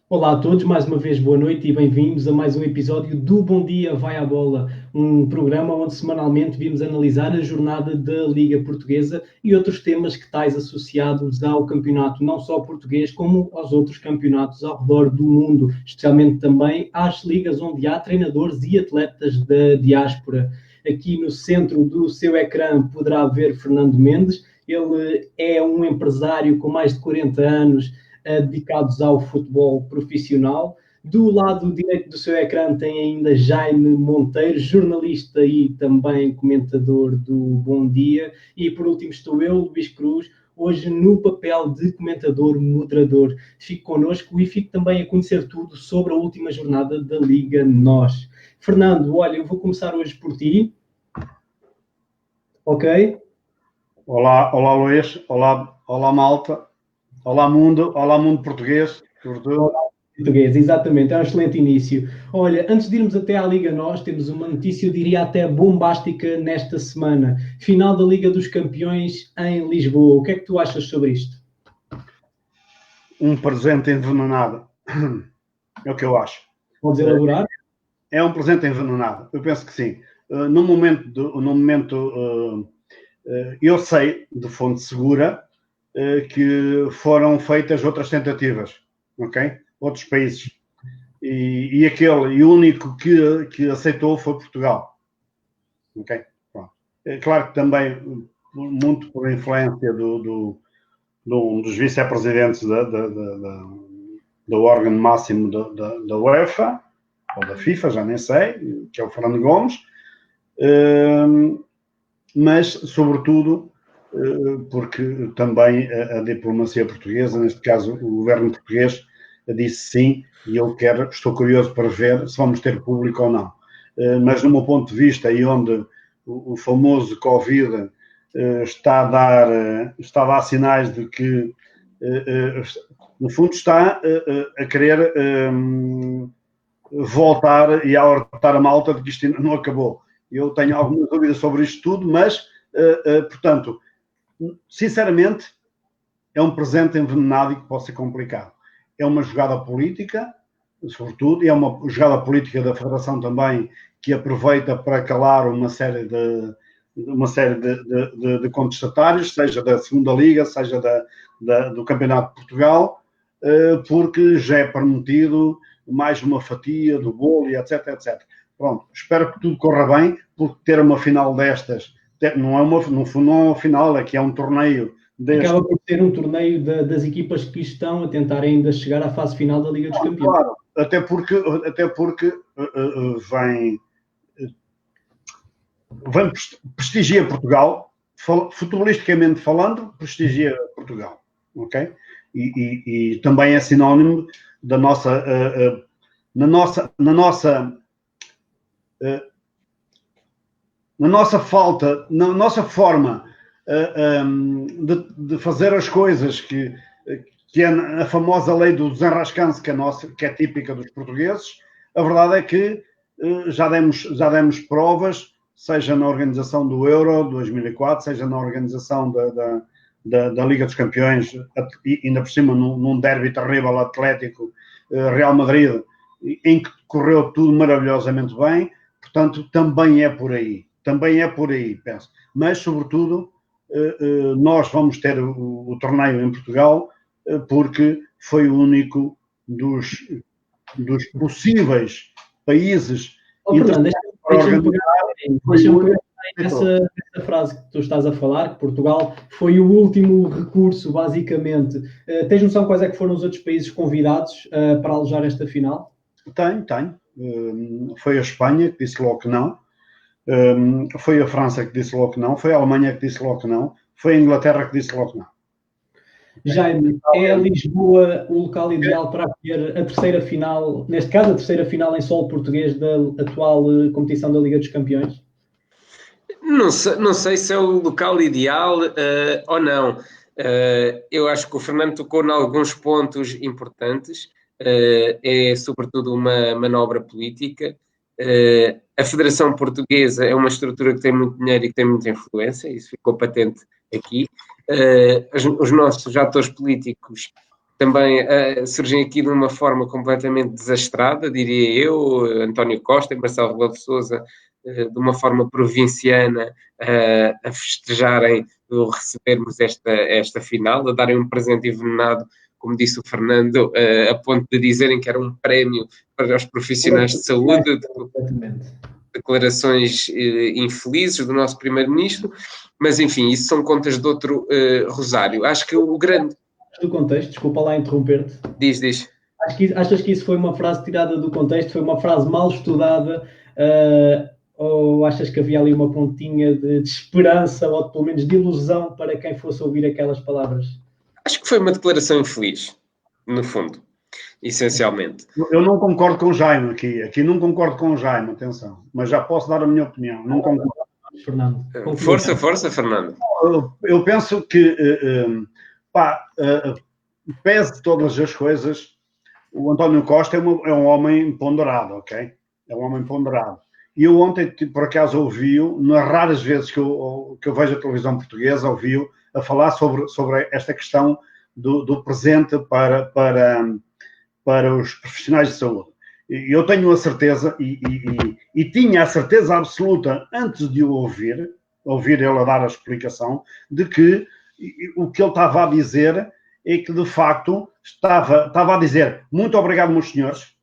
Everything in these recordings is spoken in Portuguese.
Olá a todos, mais uma vez boa noite e bem-vindos a mais um episódio do Bom Dia Vai à Bola, um programa onde semanalmente vimos analisar a jornada da Liga Portuguesa e outros temas que tais associados ao campeonato, não só português, como aos outros campeonatos ao redor do mundo, especialmente também às ligas onde há treinadores e atletas da diáspora. Aqui no centro do seu ecrã poderá ver Fernando Mendes. Ele é um empresário com mais de 40 anos, dedicados ao futebol profissional. Do lado direito do seu ecrã tem ainda Jaime Monteiro, jornalista e também comentador do Bom Dia. E por último estou eu, Luís Cruz, hoje no papel de comentador moderador. Fique connosco e fique também a conhecer tudo sobre a última jornada da Liga NOS. Fernando, olha, eu vou começar hoje por ti. Ok? Olá, Luís, olá malta, olá mundo português, sobretudo. Olá, português, exatamente, é um excelente início. Olha, antes de irmos até à Liga NOS, temos uma notícia, eu diria até bombástica nesta semana. Final da Liga dos Campeões em Lisboa. O que é que tu achas sobre isto? Um presente envenenado, é o que eu acho. Podes elaborar? É um presente envenenado, eu penso que sim. No momento, eu sei, de fonte segura, que foram feitas outras tentativas, ok? Outros países. E o único que aceitou foi Portugal. Ok? Pronto. É claro que também, muito por influência dos vice-presidentes do órgão máximo da UEFA, ou da FIFA, já nem sei, que é o Fernando Gomes, mas, sobretudo, porque também a diplomacia portuguesa, neste caso o governo português, disse sim, e eu estou curioso para ver se vamos ter público ou não. Mas, no meu ponto de vista, e onde o famoso Covid está a dar sinais de que, no fundo, está a querer voltar e a alertar a malta de que isto não acabou. Eu tenho algumas dúvidas sobre isto tudo, mas, portanto, sinceramente, é um presente envenenado e que pode ser complicado. É uma jogada política, sobretudo, e é uma jogada política da Federação também, que aproveita para calar uma série de contestatários, seja da Segunda Liga, seja do Campeonato de Portugal, porque já é permitido mais uma fatia do bolo, e etc, etc. Pronto, espero que tudo corra bem, porque ter uma final destas, não é uma final, é que é um torneio. Acaba por ser um torneio das equipas que estão a tentar ainda chegar à fase final da Liga dos Campeões. Claro, até porque vem prestigia Portugal, futebolisticamente falando, prestigia Portugal, ok? E também é sinónimo da nossa, na nossa forma de fazer as coisas, que é a famosa lei do desenrascanço, que é típica dos portugueses. A verdade é que já demos provas, seja na organização do Euro 2004, seja na organização da Liga dos Campeões, e ainda por cima num derby terrível Atlético Real Madrid, em que correu tudo maravilhosamente bem. Portanto, também é por aí, penso. Mas, sobretudo, nós vamos ter o torneio em Portugal, porque foi o único dos possíveis países. Fernando, deixa-me pegar essa frase que tu estás a falar, que Portugal foi o último recurso, basicamente. Tens noção quais é que foram os outros países convidados para alojar esta final? Tenho. Foi a Espanha que disse logo que não. Foi a França que disse logo que não. Foi a Alemanha que disse logo que não. Foi a Inglaterra que disse logo que não. Jaime, é Lisboa o local ideal para acolher a terceira final, neste caso a terceira final em solo português da atual competição da Liga dos Campeões? Não sei se é o local ideal ou não. Eu acho que o Fernando tocou em alguns pontos importantes. É sobretudo uma manobra política. A Federação Portuguesa é uma estrutura que tem muito dinheiro e que tem muita influência, isso ficou patente aqui. Os nossos atores políticos também surgem aqui de uma forma completamente desastrada, diria eu, António Costa e Marcelo Rebelo de Sousa, de uma forma provinciana, a festejarem o recebermos esta final, a darem um presente envenenado, como disse o Fernando, a ponto de dizerem que era um prémio para os profissionais de saúde, declarações infelizes do nosso primeiro-ministro, mas enfim, isso são contas de outro rosário. Acho que o grande... Do contexto, desculpa lá interromper-te. Diz. Achas que isso foi uma frase tirada do contexto, foi uma frase mal estudada, ou achas que havia ali uma pontinha de esperança, ou pelo menos de ilusão para quem fosse ouvir aquelas palavras? Acho que foi uma declaração infeliz, no fundo, essencialmente. Eu não concordo com o Jaime aqui não concordo com o Jaime, atenção, mas já posso dar a minha opinião, não concordo. Fernando. Força, Fernando. Eu penso que, pese todas as coisas, o António Costa é um homem ponderado, ok? É um homem ponderado. E eu ontem, por acaso, ouvi-o, nas raras vezes que eu vejo a televisão portuguesa, ouvi-o a falar sobre esta questão do presente para os profissionais de saúde. E eu tenho a certeza, e tinha a certeza absoluta, antes de o ouvir ele a dar a explicação, de que o que ele estava a dizer é que, de facto, estava a dizer muito obrigado, meus senhores,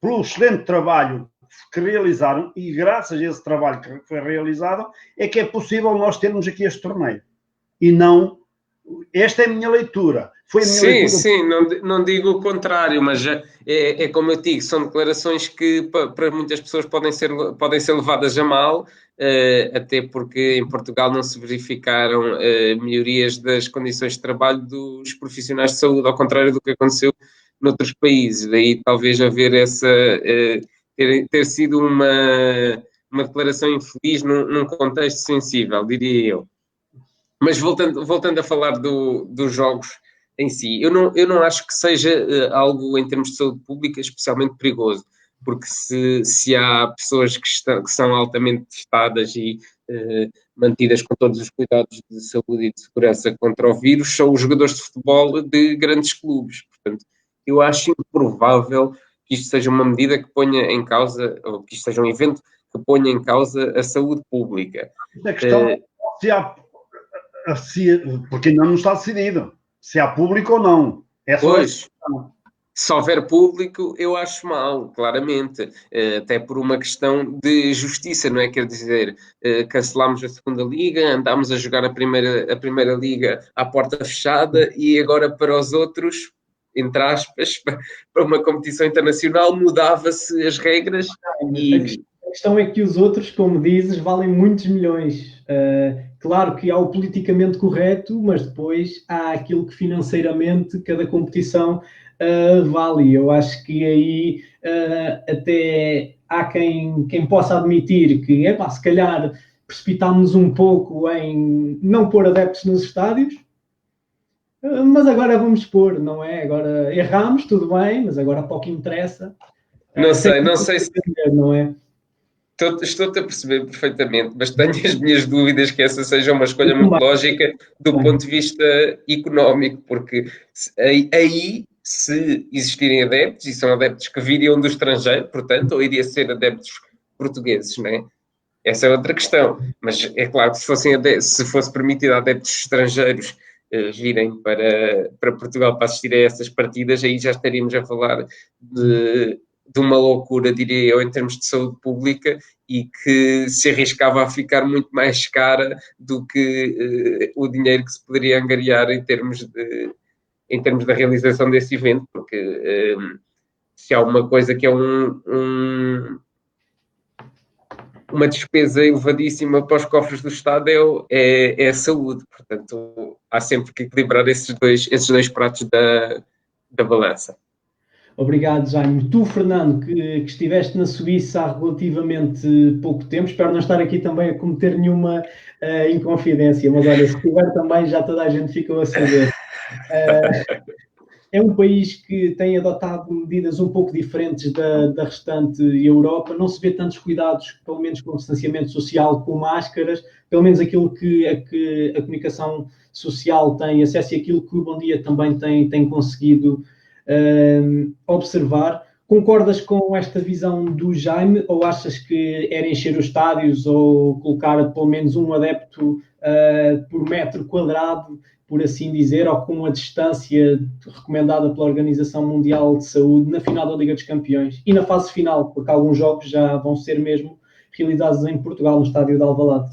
pelo excelente trabalho que realizaram, e graças a esse trabalho que foi realizado, é que é possível nós termos aqui este torneio. E não... Esta é a minha leitura. Foi a minha leitura. Sim, não digo o contrário, mas é como eu digo, são declarações que para muitas pessoas podem ser levadas a mal, até porque em Portugal não se verificaram melhorias das condições de trabalho dos profissionais de saúde, ao contrário do que aconteceu noutros países. Daí talvez haver ter sido uma declaração infeliz num contexto sensível, diria eu. Mas voltando a falar dos jogos em si, eu não acho que seja algo em termos de saúde pública especialmente perigoso, porque se há pessoas que são altamente testadas e mantidas com todos os cuidados de saúde e de segurança contra o vírus, são os jogadores de futebol de grandes clubes. Portanto, eu acho improvável que isto seja uma medida que ponha em causa, ou que isto seja um evento que ponha em causa a saúde pública. A questão é porque ainda não está decidido se há público ou não. Pois, se houver público, eu acho mal, claramente, até por uma questão de justiça, não é? Quer dizer, cancelámos a segunda liga, andámos a jogar a primeira liga à porta fechada e agora para os outros, entre aspas, para uma competição internacional, mudava-se as regras e... A questão é que os outros, como dizes, valem muitos milhões. Claro que há o politicamente correto, mas depois há aquilo que financeiramente cada competição vale. Eu acho que aí até há quem possa admitir que, se calhar, precipitámos um pouco em não pôr adeptos nos estádios, mas agora vamos pôr, não é? Agora erramos, tudo bem, mas agora pouco interessa. Não sei se... Não é? Estou-te a perceber perfeitamente, mas tenho as minhas dúvidas que essa seja uma escolha muito lógica do ponto de vista económico, porque aí, se existirem adeptos, e são adeptos que viriam do estrangeiro, portanto, ou iria ser adeptos portugueses, não é? Essa é outra questão. Mas é claro que se fosse permitido a adeptos estrangeiros virem para Portugal para assistir a essas partidas, aí já estaríamos a falar de uma loucura, diria eu, em termos de saúde pública e que se arriscava a ficar muito mais cara do que o dinheiro que se poderia angariar em termos da realização desse evento, porque se há uma coisa que é uma despesa elevadíssima para os cofres do Estado é a saúde, portanto há sempre que equilibrar esses dois pratos da balança. Obrigado, Jaime. Tu, Fernando, que estiveste na Suíça há relativamente pouco tempo, espero não estar aqui também a cometer nenhuma inconfidência, mas olha, se estiver também já toda a gente ficou a saber. É um país que tem adotado medidas um pouco diferentes da restante Europa, não se vê tantos cuidados, pelo menos com o distanciamento social, com máscaras, pelo menos aquilo que a comunicação social tem acesso e aquilo que o Bom Dia também tem conseguido observar. Concordas com esta visão do Jaime ou achas que era encher os estádios ou colocar pelo menos um adepto por metro quadrado, por assim dizer, ou com a distância recomendada pela Organização Mundial de Saúde na final da Liga dos Campeões e na fase final, porque alguns jogos já vão ser mesmo realizados em Portugal, no estádio de Alvalade?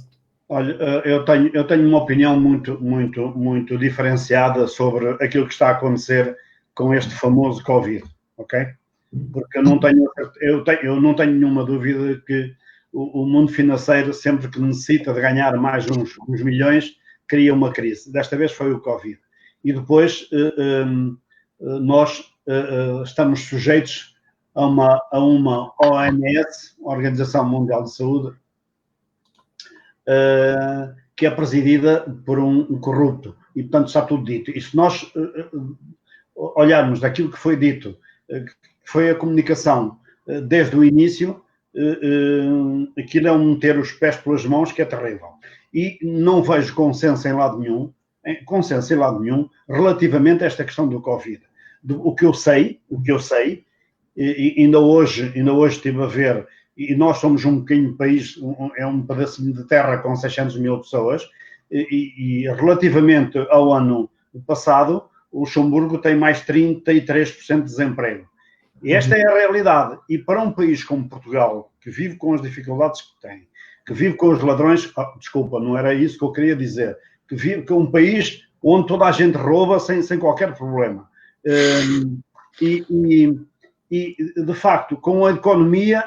Olha, eu tenho uma opinião muito diferenciada sobre aquilo que está a acontecer com este famoso Covid, ok? Porque eu não tenho nenhuma dúvida que o mundo financeiro, sempre que necessita de ganhar mais uns milhões, cria uma crise. Desta vez foi o Covid. E depois nós estamos sujeitos a uma OMS, Organização Mundial de Saúde, que é presidida por um corrupto. E, portanto, está tudo dito. E se nós olharmos daquilo que foi dito, que foi a comunicação desde o início, aquilo é meter os pés pelas mãos, que é terrível. E não vejo consenso em lado nenhum relativamente a esta questão do Covid. O que eu sei, e ainda hoje estive a ver, e nós somos um pequeno país, é um pedaço de terra com 600 mil pessoas, e relativamente ao ano passado, o Luxemburgo tem mais 33% de desemprego. E esta é a realidade. E para um país como Portugal, que vive com as dificuldades que tem, que vive com os ladrões... desculpa, não era isso que eu queria dizer. Que vive com um país onde toda a gente rouba sem qualquer problema. E, de facto, com a economia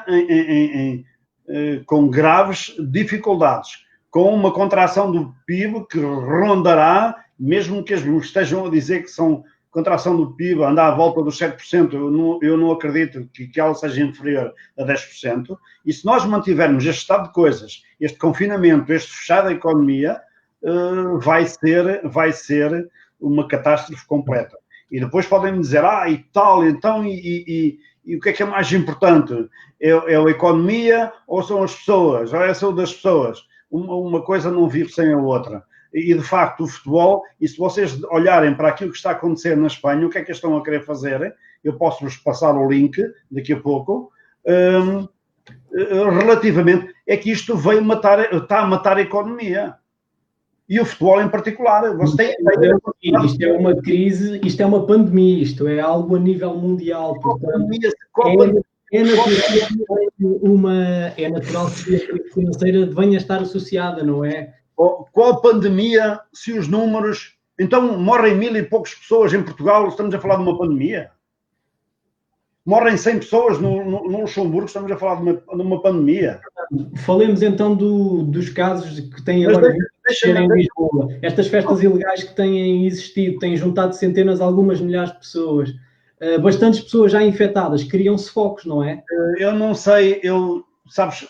com graves dificuldades, com uma contração do PIB que rondará, mesmo que as estejam a dizer que são contração do PIB, anda à volta dos 7%, eu não acredito que ela seja inferior a 10%, e se nós mantivermos este estado de coisas, este confinamento, este fechado da economia, vai ser uma catástrofe completa. E depois podem dizer, e tal, então, e o que é mais importante? É a economia ou são as pessoas? Ou é a saúde das pessoas? Uma coisa não vive sem a outra. E, de facto, o futebol, e se vocês olharem para aquilo que está a acontecer na Espanha, o que é que eles estão a querer fazer? Eu posso-vos passar o link daqui a pouco. Relativamente, é que isto está a matar a economia. E o futebol em particular. Isto é uma crise, isto é uma pandemia, isto é algo a nível mundial. Portanto, é natural que a crise financeira venha a estar associada, não é? Qual pandemia, se os números... Então, morrem 1000 e poucas pessoas em Portugal, estamos a falar de uma pandemia? Morrem 100 pessoas no Luxemburgo, estamos a falar de uma pandemia? Falemos então dos casos que têm agora em Lisboa. Estas festas ilegais que têm existido, têm juntado centenas, algumas milhares de pessoas. Bastantes pessoas já infectadas, criam-se focos, não é? Eu não sei, sabes,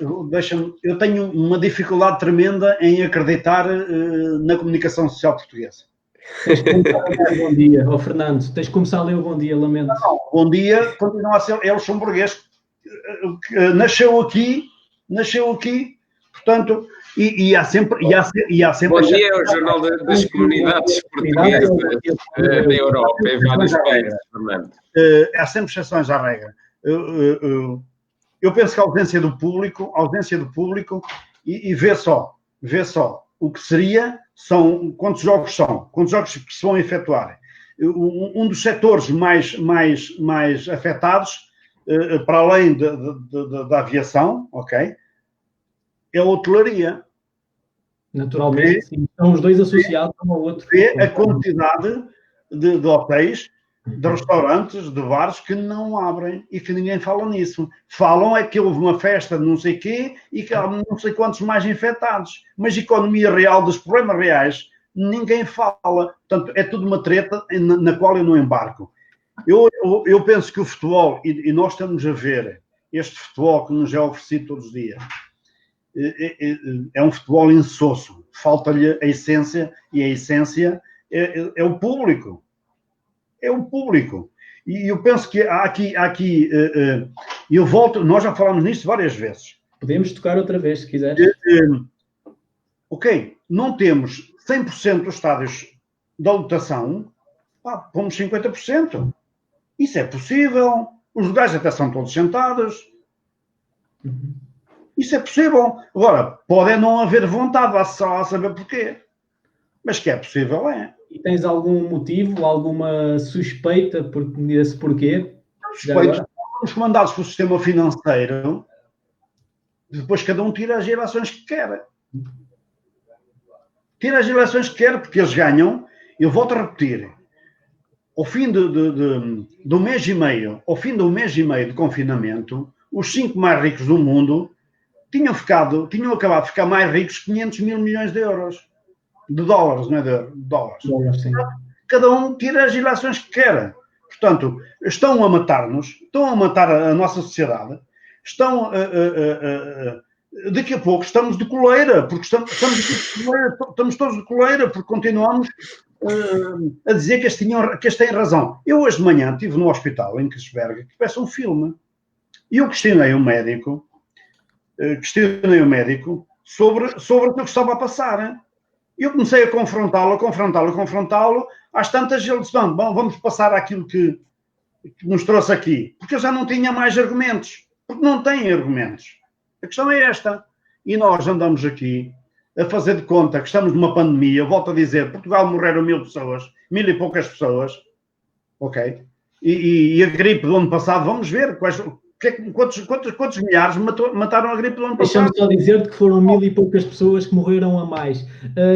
eu tenho uma dificuldade tremenda em acreditar na comunicação social portuguesa. Tens que começar a ler o Bom Dia, Fernando. Tens que começar a ler o Bom Dia, lamento. Não, Bom Dia continua a ser, é luxemburguês. Nasceu aqui, portanto, e há sempre... Bom Dia é o jornal das comunidades portuguesas da Europa, em vários países, Fernando. Há sempre exceções à regra. Eu penso que a ausência do público, e vê só, o que seria, quantos jogos que se vão efetuar. Um dos setores mais afetados, para além da aviação, ok, é a hotelaria. Naturalmente, sim. São os dois associados um ao outro. Vê a quantidade de hotéis, de restaurantes, de bares que não abrem e que ninguém fala nisso. Falam é que houve uma festa de não sei quê e que há não sei quantos mais infectados. Mas economia real, dos problemas reais, ninguém fala. Portanto, é tudo uma treta na qual eu não embarco. Eu penso que o futebol, e nós estamos a ver este futebol que nos é oferecido todos os dias, é um futebol insosso. Falta-lhe a essência, e a essência é o público. É o público. E eu penso que há aqui eu volto, nós já falámos nisto várias vezes. Podemos tocar outra vez, se quiseres. ok, não temos 100% dos estádios da lotação, pomos 50%. Isso é possível. Os lugares até são todos sentados. Isso é possível. Agora, pode não haver vontade, vá só a saber porquê. Mas que é possível, é. E tens algum motivo, alguma suspeita desse porquê? Suspeitos os comandados pelo sistema financeiro, depois cada um tira as eleições que quer. Tira as eleições que quer, porque eles ganham. Eu volto a repetir. Ao fim do mês e meio, de confinamento, os 5 mais ricos do mundo tinham acabado de ficar mais ricos que 500 mil milhões de euros. De dólares, não é de dólares. Sim. Cada um tira as eleições que quer. Portanto, estão a matar-nos, estão a matar a nossa sociedade, daqui a pouco estamos de coleira, porque estamos todos de coleira, porque continuamos a dizer que estes têm razão. Eu hoje de manhã estive no hospital em Kirchberg, que parece um filme, e eu questionei o médico sobre o que estava a passar. Eu comecei a confrontá-lo, às tantas ele disse, vamos passar àquilo que nos trouxe aqui, porque eu já não tinha mais argumentos, porque não tem argumentos. A questão é esta, e nós andamos aqui a fazer de conta que estamos numa pandemia. Eu volto a dizer, Portugal morreram 1000 pessoas, 1000 e poucas pessoas, ok? E a gripe do ano passado, vamos ver quantos milhares mataram a gripe do ano passado. Deixa-me só dizer-te que foram 1000 e poucas pessoas que morreram a mais.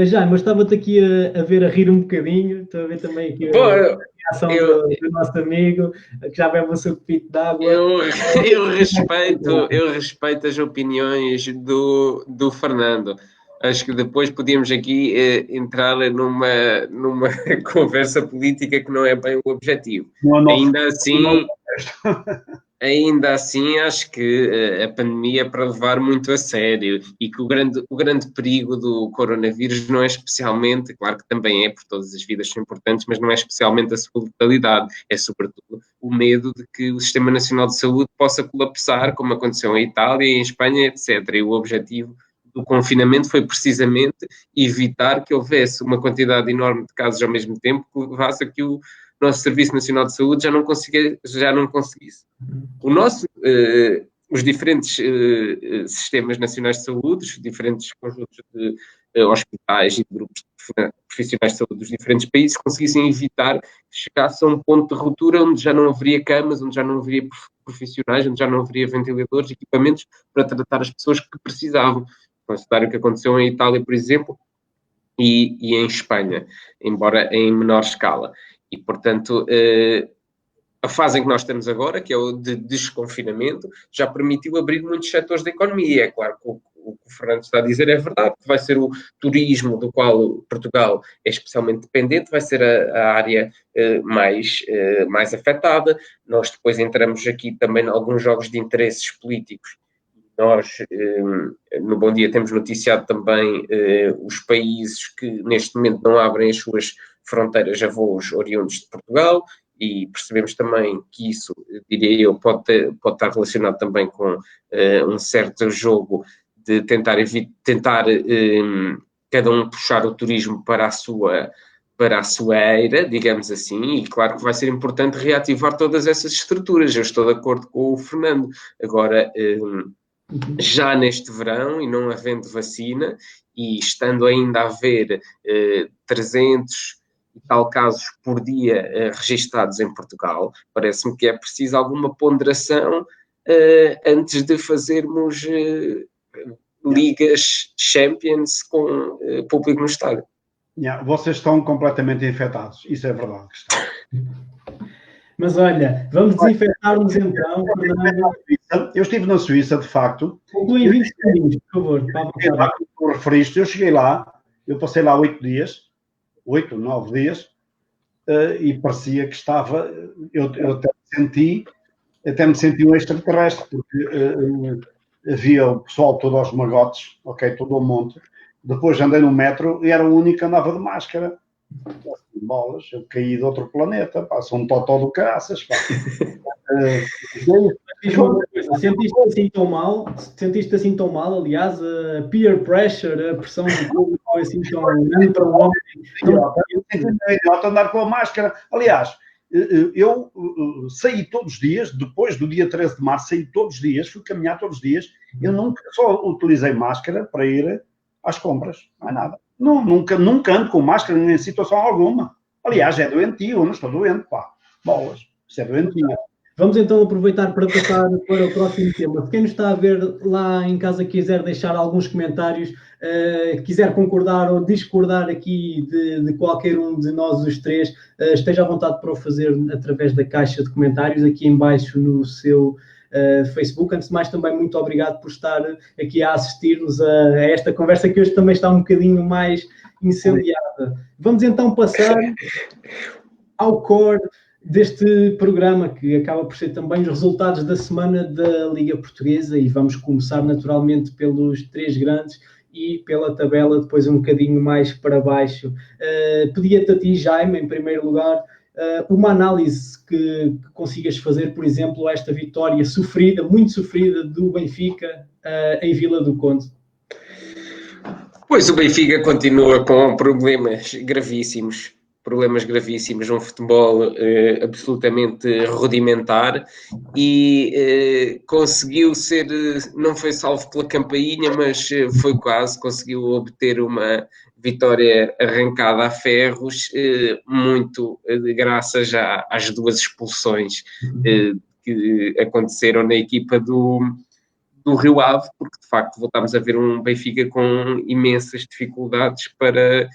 Já, mas estava-te aqui a ver, a rir um bocadinho. Estou a ver também aqui a reação do nosso amigo, que já bebe o seu copito de água. Eu respeito as opiniões do Fernando. Acho que depois podíamos aqui entrar numa conversa política que não é bem o objetivo. Ainda assim, acho que a pandemia é para levar muito a sério e que o grande perigo do coronavírus não é especialmente, claro que também é, porque todas as vidas são importantes, mas não é especialmente a sua letalidade, é sobretudo o medo de que o Sistema Nacional de Saúde possa colapsar, como aconteceu em Itália, em Espanha, etc. E o objetivo do confinamento foi precisamente evitar que houvesse uma quantidade enorme de casos ao mesmo tempo que levasse a que o nosso Serviço Nacional de Saúde já não conseguisse. Os diferentes sistemas nacionais de saúde, os diferentes conjuntos de hospitais e de grupos de profissionais de saúde dos diferentes países conseguissem evitar que chegasse a um ponto de ruptura onde já não haveria camas, onde já não haveria profissionais, onde já não haveria ventiladores, equipamentos para tratar as pessoas que precisavam. Considerar o que aconteceu em Itália, por exemplo, e em Espanha, embora em menor escala. E, portanto, a fase em que nós estamos agora, que é o de desconfinamento, já permitiu abrir muitos setores da economia. É claro que o que o Fernando está a dizer é verdade, que vai ser o turismo do qual Portugal é especialmente dependente, vai ser a área mais afetada. Nós depois entramos aqui também em alguns jogos de interesses políticos. Nós, no Bom Dia, temos noticiado também os países que neste momento não abrem as suas fronteiras a voos oriundos de Portugal, e percebemos também que isso, diria eu, pode estar relacionado também com um certo jogo de tentar cada um puxar o turismo para a sua era, digamos assim, e claro que vai ser importante reativar todas essas estruturas. Eu estou de acordo com o Fernando. Agora, já neste verão, e não havendo vacina, e estando ainda a haver 300 e tal casos por dia registados em Portugal, parece-me que é preciso alguma ponderação antes de fazermos ligas Champions com público no estádio. Vocês estão completamente infectados, isso é verdade. Mas olha, vamos desinfetar-nos então. Eu estive na Suíça, de facto. Conclui em 20 segundos, por favor. Tu referiste, eu cheguei lá, eu passei lá 8, 9 dias, e parecia que estava, eu até me senti um extraterrestre, porque havia o pessoal todo aos magotes, ok, todo ao monte. Depois andei no metro e era o único que andava de máscara. Bolas, eu caí de outro planeta, sou um totó do caraças. Sentiste Sentiste assim tão mal? Aliás, a peer pressure, a pressão do público foi assim tão grande para o homem. É idiota andar com a máscara. Aliás, eu saí todos os dias, depois do dia 13 de março, saí todos os dias, fui caminhar todos os dias. Eu nunca só utilizei máscara para ir às compras, não é nada. Nunca ando com máscara em situação alguma. Aliás, é doentio, eu não estou doente, pá. Bolas, isso é doentio. Vamos então aproveitar para passar para o próximo tema. Quem nos está a ver lá em casa quiser deixar alguns comentários, quiser concordar ou discordar aqui de qualquer um de nós os três, esteja à vontade para o fazer através da caixa de comentários aqui em baixo no seu Facebook. Antes de mais, também muito obrigado por estar aqui a assistir-nos a esta conversa que hoje também está um bocadinho mais incendiada. Vamos então passar ao core deste programa, que acaba por ser também os resultados da semana da Liga Portuguesa, e vamos começar naturalmente pelos três grandes e pela tabela depois um bocadinho mais para baixo. Pedia-te a ti, Jaime, em primeiro lugar, uma análise que consigas fazer, por exemplo, a esta vitória sofrida, muito sofrida, do Benfica em Vila do Conde. Pois o Benfica continua com problemas gravíssimos, um futebol absolutamente rudimentar, e conseguiu ser, não foi salvo pela campainha, mas foi quase, conseguiu obter uma vitória arrancada a ferros, muito graças às duas expulsões que aconteceram na equipa do Rio Ave, porque de facto voltámos a ver um Benfica com imensas dificuldades para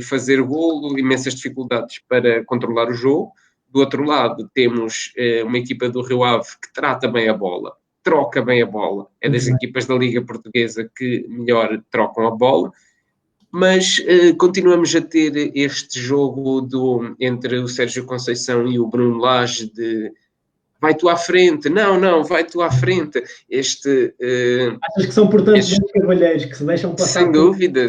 fazer golo, imensas dificuldades para controlar o jogo. Do outro lado temos uma equipa do Rio Ave que trata bem a bola, troca bem a bola, é das equipas da Liga Portuguesa que melhor trocam a bola, mas continuamos a ter este jogo entre o Sérgio Conceição e o Bruno Lage de vai tu à frente, não, vai tu à frente. Achas que são, portanto, dois cavalheiros que se deixam passar? Sem dúvida,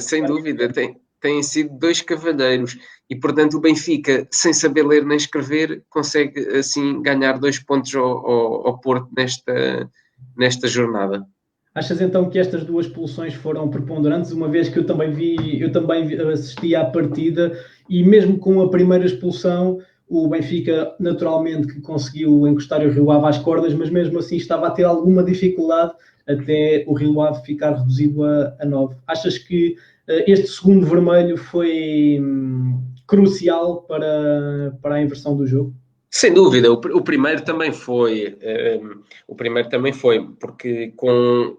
têm sido dois cavalheiros, e portanto o Benfica, sem saber ler nem escrever, consegue assim ganhar 2 pontos ao Porto nesta jornada. Achas então que estas duas expulsões foram preponderantes, uma vez que eu também assisti à partida, e mesmo com a primeira expulsão o Benfica naturalmente que conseguiu encostar o Rio Ave às cordas, mas mesmo assim estava a ter alguma dificuldade até o Rio Ave ficar reduzido a 9. Achas que este segundo vermelho foi crucial para a inversão do jogo? Sem dúvida, o primeiro também foi. Porque com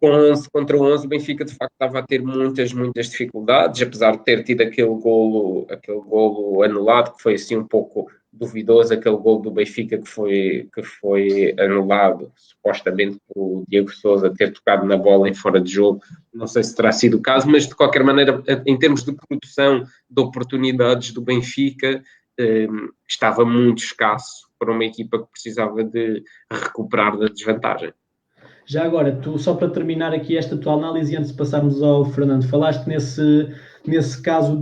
11 contra 11, o Benfica de facto estava a ter muitas dificuldades, apesar de ter tido aquele golo anulado, que foi assim um pouco duvidoso, aquele golo do Benfica que foi anulado, supostamente por o Diego Sousa ter tocado na bola em fora de jogo. Não sei se terá sido o caso, mas de qualquer maneira, em termos de produção de oportunidades do Benfica, estava muito escasso para uma equipa que precisava de recuperar da desvantagem. Já agora, tu, só para terminar aqui esta tua análise, antes de passarmos ao Fernando, falaste nesse caso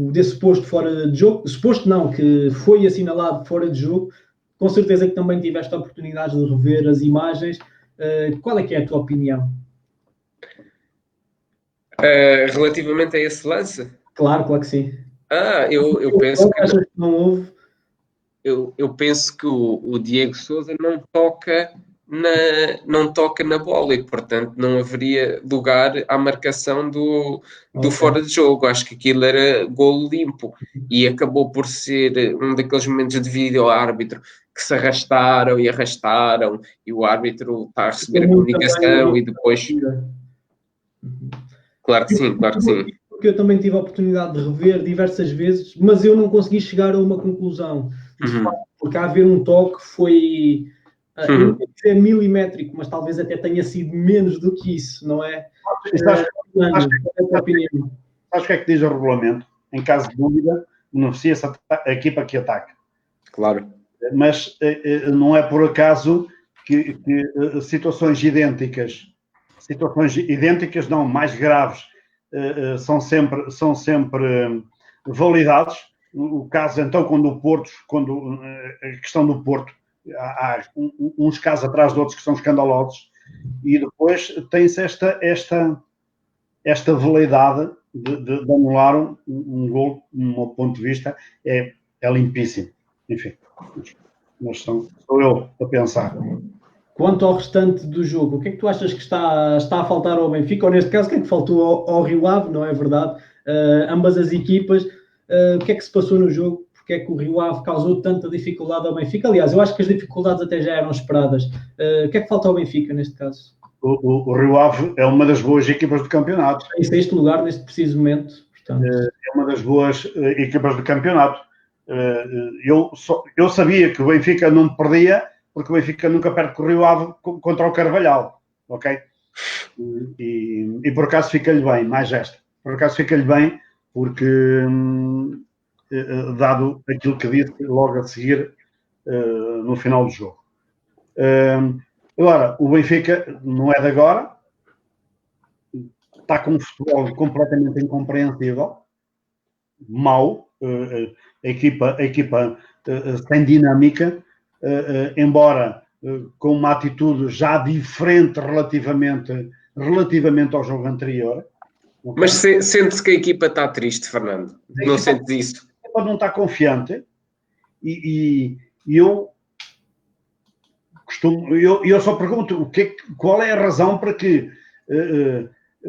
desse suposto fora de jogo, suposto não, que foi assinalado fora de jogo, com certeza que também tiveste a oportunidade de rever as imagens. Qual é que é a tua opinião? Relativamente a esse lance? Claro que sim. Eu penso que não houve. Eu penso que o Diego Sousa não toca na bola, e portanto não haveria lugar à marcação do fora de jogo. Acho que aquilo era golo limpo, e acabou por ser um daqueles momentos de vídeo ao árbitro que se arrastaram, e o árbitro está a receber a comunicação e depois... Claro que sim. Porque eu também tive a oportunidade de rever diversas vezes, mas eu não consegui chegar a uma conclusão. De facto, porque a haver um toque foi... Eu não dizer milimétrico, mas talvez até tenha sido menos do que isso, não é? Sabes o que é que diz o regulamento? Em caso de dúvida, beneficia-se a equipa que ataca. Claro. Mas não é por acaso que situações idênticas, não, mais graves, são sempre validados. O caso, então, quando a questão do Porto, há uns casos atrás de outros que são escandalosos, e depois tem-se esta veleidade de anular um gol, do meu ponto de vista, é limpíssimo. Enfim, mas sou eu a pensar. Quanto ao restante do jogo, o que é que tu achas que está a faltar ao Benfica? Ou neste caso, o que é que faltou ao Rio Ave, não é verdade? Ambas as equipas, o que é que se passou no jogo? Porque é que o Rio Ave causou tanta dificuldade ao Benfica? Aliás, eu acho que as dificuldades até já eram esperadas. O que é que falta ao Benfica neste caso? O Rio Ave é uma das boas equipas do campeonato. Em sexto lugar neste preciso momento. Portanto. É uma das boas equipas do campeonato. Eu sabia que o Benfica não perdia, porque o Benfica nunca perde com o Rio Ave contra o Carvalhal, ok? E por acaso fica-lhe bem, mais esta. Por acaso fica-lhe bem, porque dado aquilo que disse logo a seguir no final do jogo. Agora, o Benfica não é de agora, está com um futebol completamente incompreensível, mau, a equipa sem dinâmica, embora com uma atitude já diferente relativamente ao jogo anterior. Okay? Mas sente-se que a equipa está triste, Fernando? Não sentes isso? A equipa não está confiante e eu só pergunto qual é a razão para que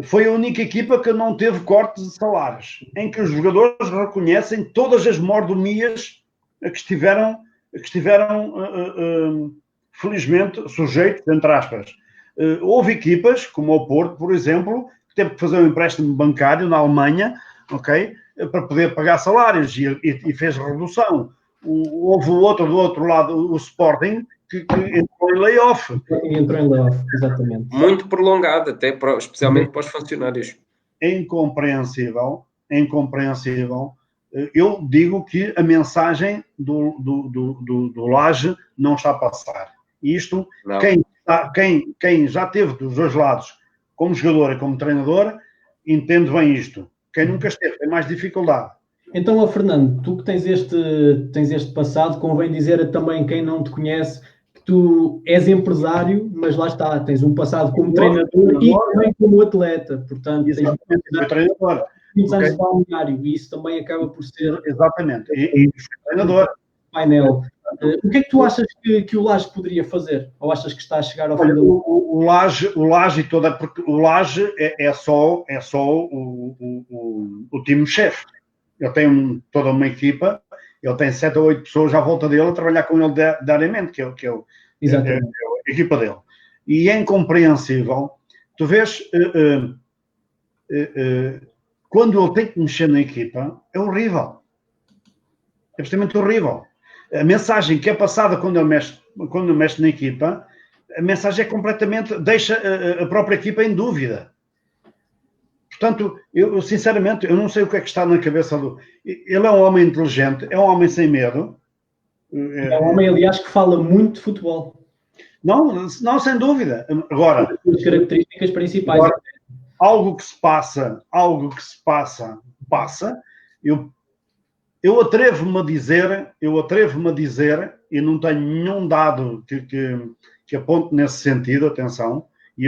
foi a única equipa que não teve cortes de salários, em que os jogadores reconhecem todas as mordomias que estiveram felizmente sujeitos, entre aspas. Houve equipas, como o Porto, por exemplo, que teve que fazer um empréstimo bancário na Alemanha, ok, para poder pagar salários e fez redução. Houve outro do outro lado, o Sporting, que entrou em layoff. Entrou em layoff, exatamente. Muito prolongado, até especialmente para os funcionários. É incompreensível. Eu digo que a mensagem do Lage não está a passar. Isto, quem já teve dos dois lados, como jogador e como treinador, entende bem isto. Quem nunca esteve tem mais dificuldade. Então, Fernando, tu que tens este passado, convém dizer também quem não te conhece que tu és empresário, mas lá está, tens um passado como treinador e também como atleta. Portanto, tens treinador. Muitos anos de balneário e isso também acaba por ser... Exatamente. E treinador. Painel. O que é que tu achas que o Lage poderia fazer? Ou achas que está a chegar ao fim do... O Lage toda... Porque o Lage é só o time-chefe. Ele tem toda uma equipa, ele tem 7 ou 8 pessoas à volta dele a trabalhar com ele diariamente, que é a equipa dele. E é incompreensível. Tu vês... quando ele tem que mexer na equipa, é horrível. É absolutamente horrível. A mensagem que é passada quando ele mexe na equipa, a mensagem é completamente... deixa a própria equipa em dúvida. Portanto, eu sinceramente, eu não sei o que é que está na cabeça do... Ele é um homem inteligente, é um homem sem medo. É um homem, aliás, que fala muito de futebol. Não, sem dúvida. Agora... As características principais. Agora, algo que se passa, passa. Eu atrevo-me a dizer, e não tenho nenhum dado que aponte nesse sentido, atenção, e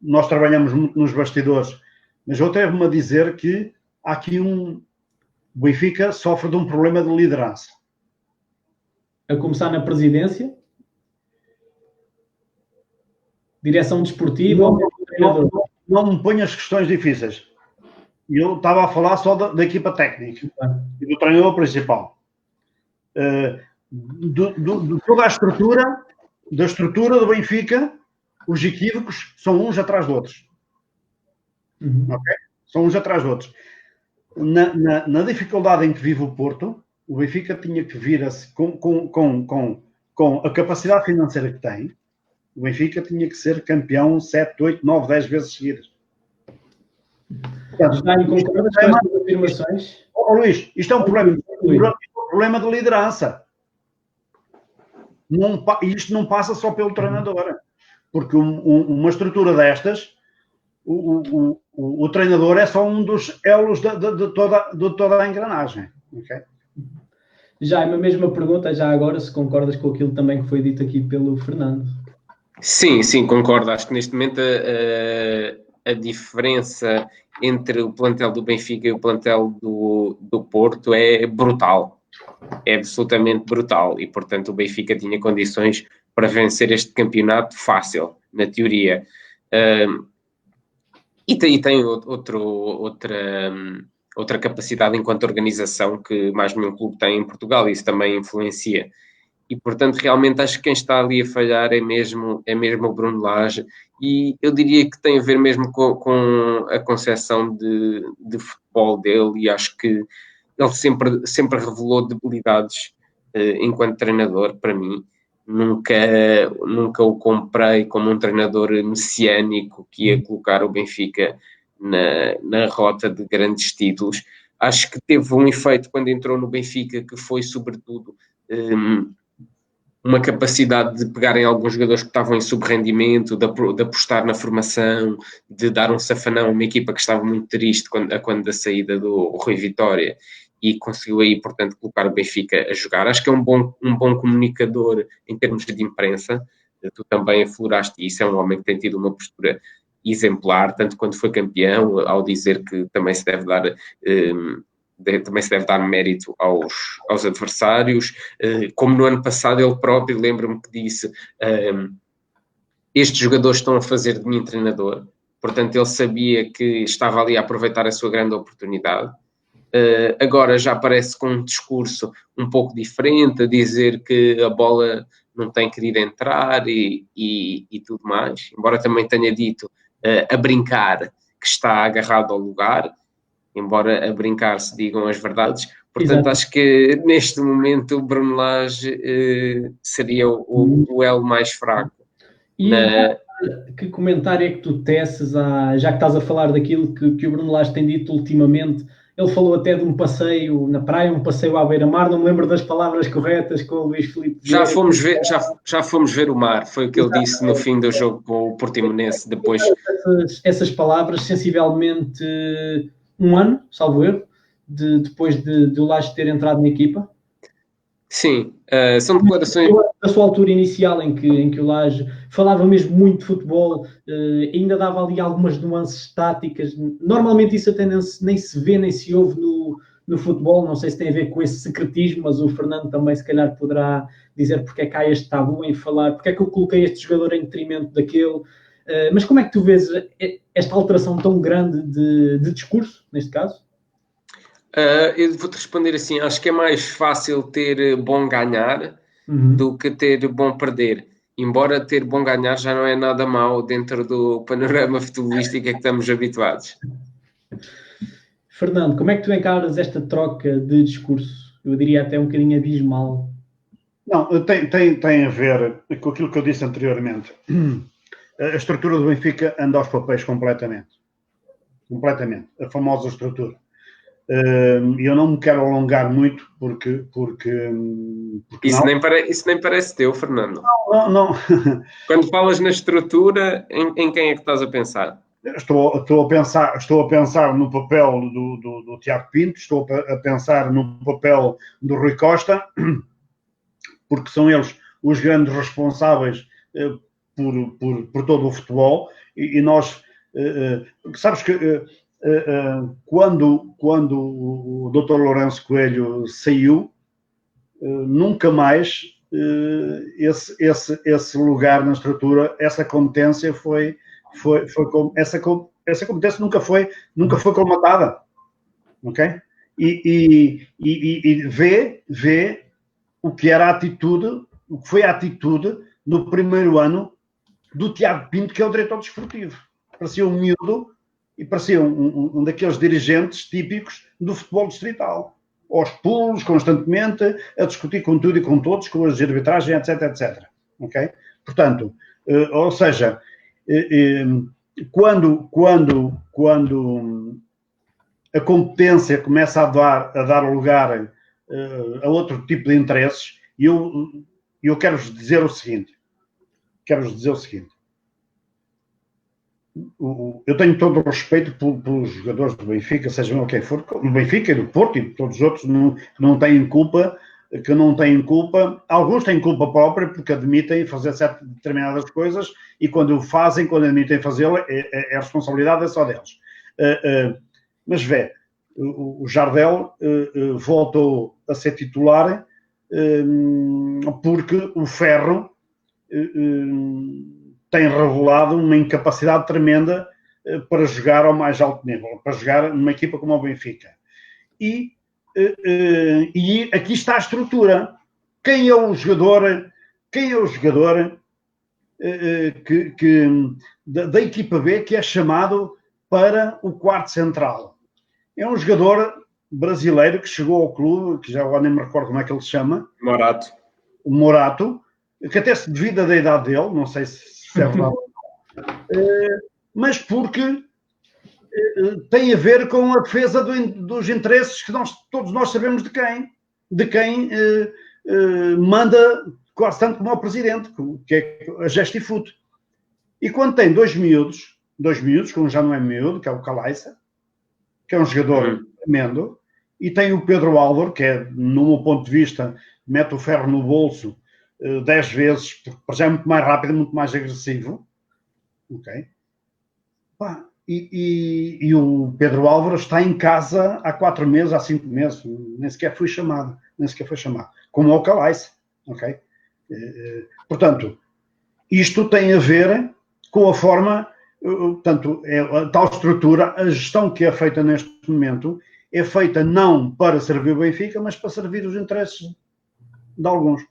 nós trabalhamos muito nos bastidores, mas eu atrevo-me a dizer que há aqui o Benfica sofre de um problema de liderança. A começar na presidência? Direção desportiva? Não me ponho as questões difíceis. Eu estava a falar só da equipa técnica e do treinador principal. De toda a estrutura, da estrutura do Benfica, os equívocos são uns atrás de outros. Okay? São uns atrás de outros. Na dificuldade em que vive o Porto, o Benfica tinha que vir com a capacidade financeira que tem, o Benfica tinha que ser campeão 7, 8, 9, 10 vezes seguidas. Está em concordas com estas afirmações? Luís, isto é um problema de liderança. Isto não passa só pelo treinador. Porque uma estrutura destas, o treinador é só um dos elos de toda a engrenagem. Okay? Já é uma mesma pergunta, já agora, se concordas com aquilo também que foi dito aqui pelo Fernando. Sim, concordo. Acho que neste momento a diferença entre o plantel do Benfica e o plantel do Porto é brutal. É absolutamente brutal. E, portanto, o Benfica tinha condições para vencer este campeonato fácil, na teoria. E tem outra capacidade enquanto organização que mais nenhum clube tem em Portugal. Isso também influencia. E, portanto, realmente acho que quem está ali a falhar é mesmo o Bruno Lage, e eu diria que tem a ver mesmo com a concepção de futebol dele, e acho que ele sempre revelou debilidades enquanto treinador, para mim. Nunca o comprei como um treinador messiânico que ia colocar o Benfica na rota de grandes títulos. Acho que teve um efeito quando entrou no Benfica, que foi, sobretudo, uma capacidade de pegarem alguns jogadores que estavam em subrendimento, de apostar na formação, de dar um safanão a uma equipa que estava muito triste quando da saída do Rui Vitória, e conseguiu aí, portanto, colocar o Benfica a jogar. Acho que é um bom comunicador em termos de imprensa. Tu também afloraste isso, é um homem que tem tido uma postura exemplar, tanto quando foi campeão, ao dizer que também se deve dar mérito aos adversários, como no ano passado ele próprio, lembro-me que disse, estes jogadores estão a fazer de mim treinador, portanto ele sabia que estava ali a aproveitar a sua grande oportunidade. Agora já aparece com um discurso um pouco diferente, a dizer que a bola não tem querido entrar e tudo mais, embora também tenha dito, a brincar, que está agarrado ao lugar, embora a brincar se digam as verdades. Portanto, exato, acho que neste momento o Bruno Lage seria o duelo mais fraco. E que comentário é que tu teces, já que estás a falar daquilo que o Bruno Lage tem dito ultimamente? Ele falou até de um passeio na praia, um passeio à beira-mar, não me lembro das palavras corretas com o Luís Filipe. Já fomos ver o mar, foi o que ele disse no fim do jogo com o Portimonense. Depois essas palavras, sensivelmente um ano, salvo erro, depois de o Lage ter entrado na equipa. Sim, são declarações... A sua altura inicial em que o Lage falava mesmo muito de futebol, ainda dava ali algumas nuances táticas. Normalmente isso até nem se vê, nem se ouve no futebol. Não sei se tem a ver com esse secretismo, mas o Fernando também se calhar poderá dizer porque é que há este tabu em falar, porque é que eu coloquei este jogador em detrimento daquele. Mas como é que tu vês esta alteração tão grande de discurso, neste caso? Eu vou-te responder assim, acho que é mais fácil ter bom ganhar do que ter bom perder. Embora ter bom ganhar já não é nada mau dentro do panorama futebolístico a que estamos habituados. Fernando, como é que tu encaras esta troca de discurso? Eu diria até um bocadinho abismal. Não, tem a ver com aquilo que eu disse anteriormente. A estrutura do Benfica anda aos papéis completamente. Completamente. A famosa estrutura. Eu não me quero alongar muito porque isso nem parece teu, Fernando. Não. Quando falas na estrutura, em quem é que estás a pensar? Estou a pensar no papel do Tiago Pinto, estou a pensar no papel do Rui Costa, porque são eles os grandes responsáveis por todo o futebol, e nós, sabes que quando o Dr. Lourenço Coelho saiu, nunca mais esse lugar na estrutura, essa competência essa competência nunca foi colmatada, ok? E vê o que era o que foi a atitude no primeiro ano do Tiago Pinto, que é o diretor desportivo. Parecia um miúdo e parecia um daqueles dirigentes típicos do futebol distrital. Aos pulos, constantemente, a discutir com tudo e com todos, com as arbitragens, etc. Ok? Portanto, ou seja, quando a competência começa a dar lugar a outro tipo de interesses, eu quero-vos dizer o seguinte. Eu tenho todo o respeito pelos jogadores do Benfica, sejam quem for, do Benfica e do Porto e de todos os outros, não têm culpa que não têm culpa. Alguns têm culpa própria porque admitem fazer determinadas coisas e quando o fazem, quando admitem fazê-lo, a responsabilidade é só deles. Mas vê, o Jardel voltou a ser titular porque o Ferro tem revelado uma incapacidade tremenda para jogar ao mais alto nível, para jogar numa equipa como o Benfica. E aqui está a estrutura. Quem é o jogador da equipa B que é chamado para o quarto central? É um jogador brasileiro que chegou ao clube, que já agora nem me recordo como é que ele se chama. O Morato, que até se devida da idade dele, não sei se é verdade, mas porque tem a ver com a defesa dos interesses que todos nós sabemos de quem manda quase tanto como o presidente, que é a Gestifute. E quando tem dois miúdos, que um já não é miúdo, que é o Calaissa, que é um jogador tremendo, e tem o Pedro Álvaro, que é, no meu ponto de vista, mete o ferro no bolso 10 vezes, porque já é muito mais rápido, muito mais agressivo. Ok? Pá, e o Pedro Álvaro está em casa há 4 meses, há 5 meses, nem sequer foi chamado, como o Calaissa. Ok? Portanto, isto tem a ver com a forma, portanto, a tal estrutura, a gestão que é feita neste momento, é feita não para servir o Benfica, mas para servir os interesses de alguns.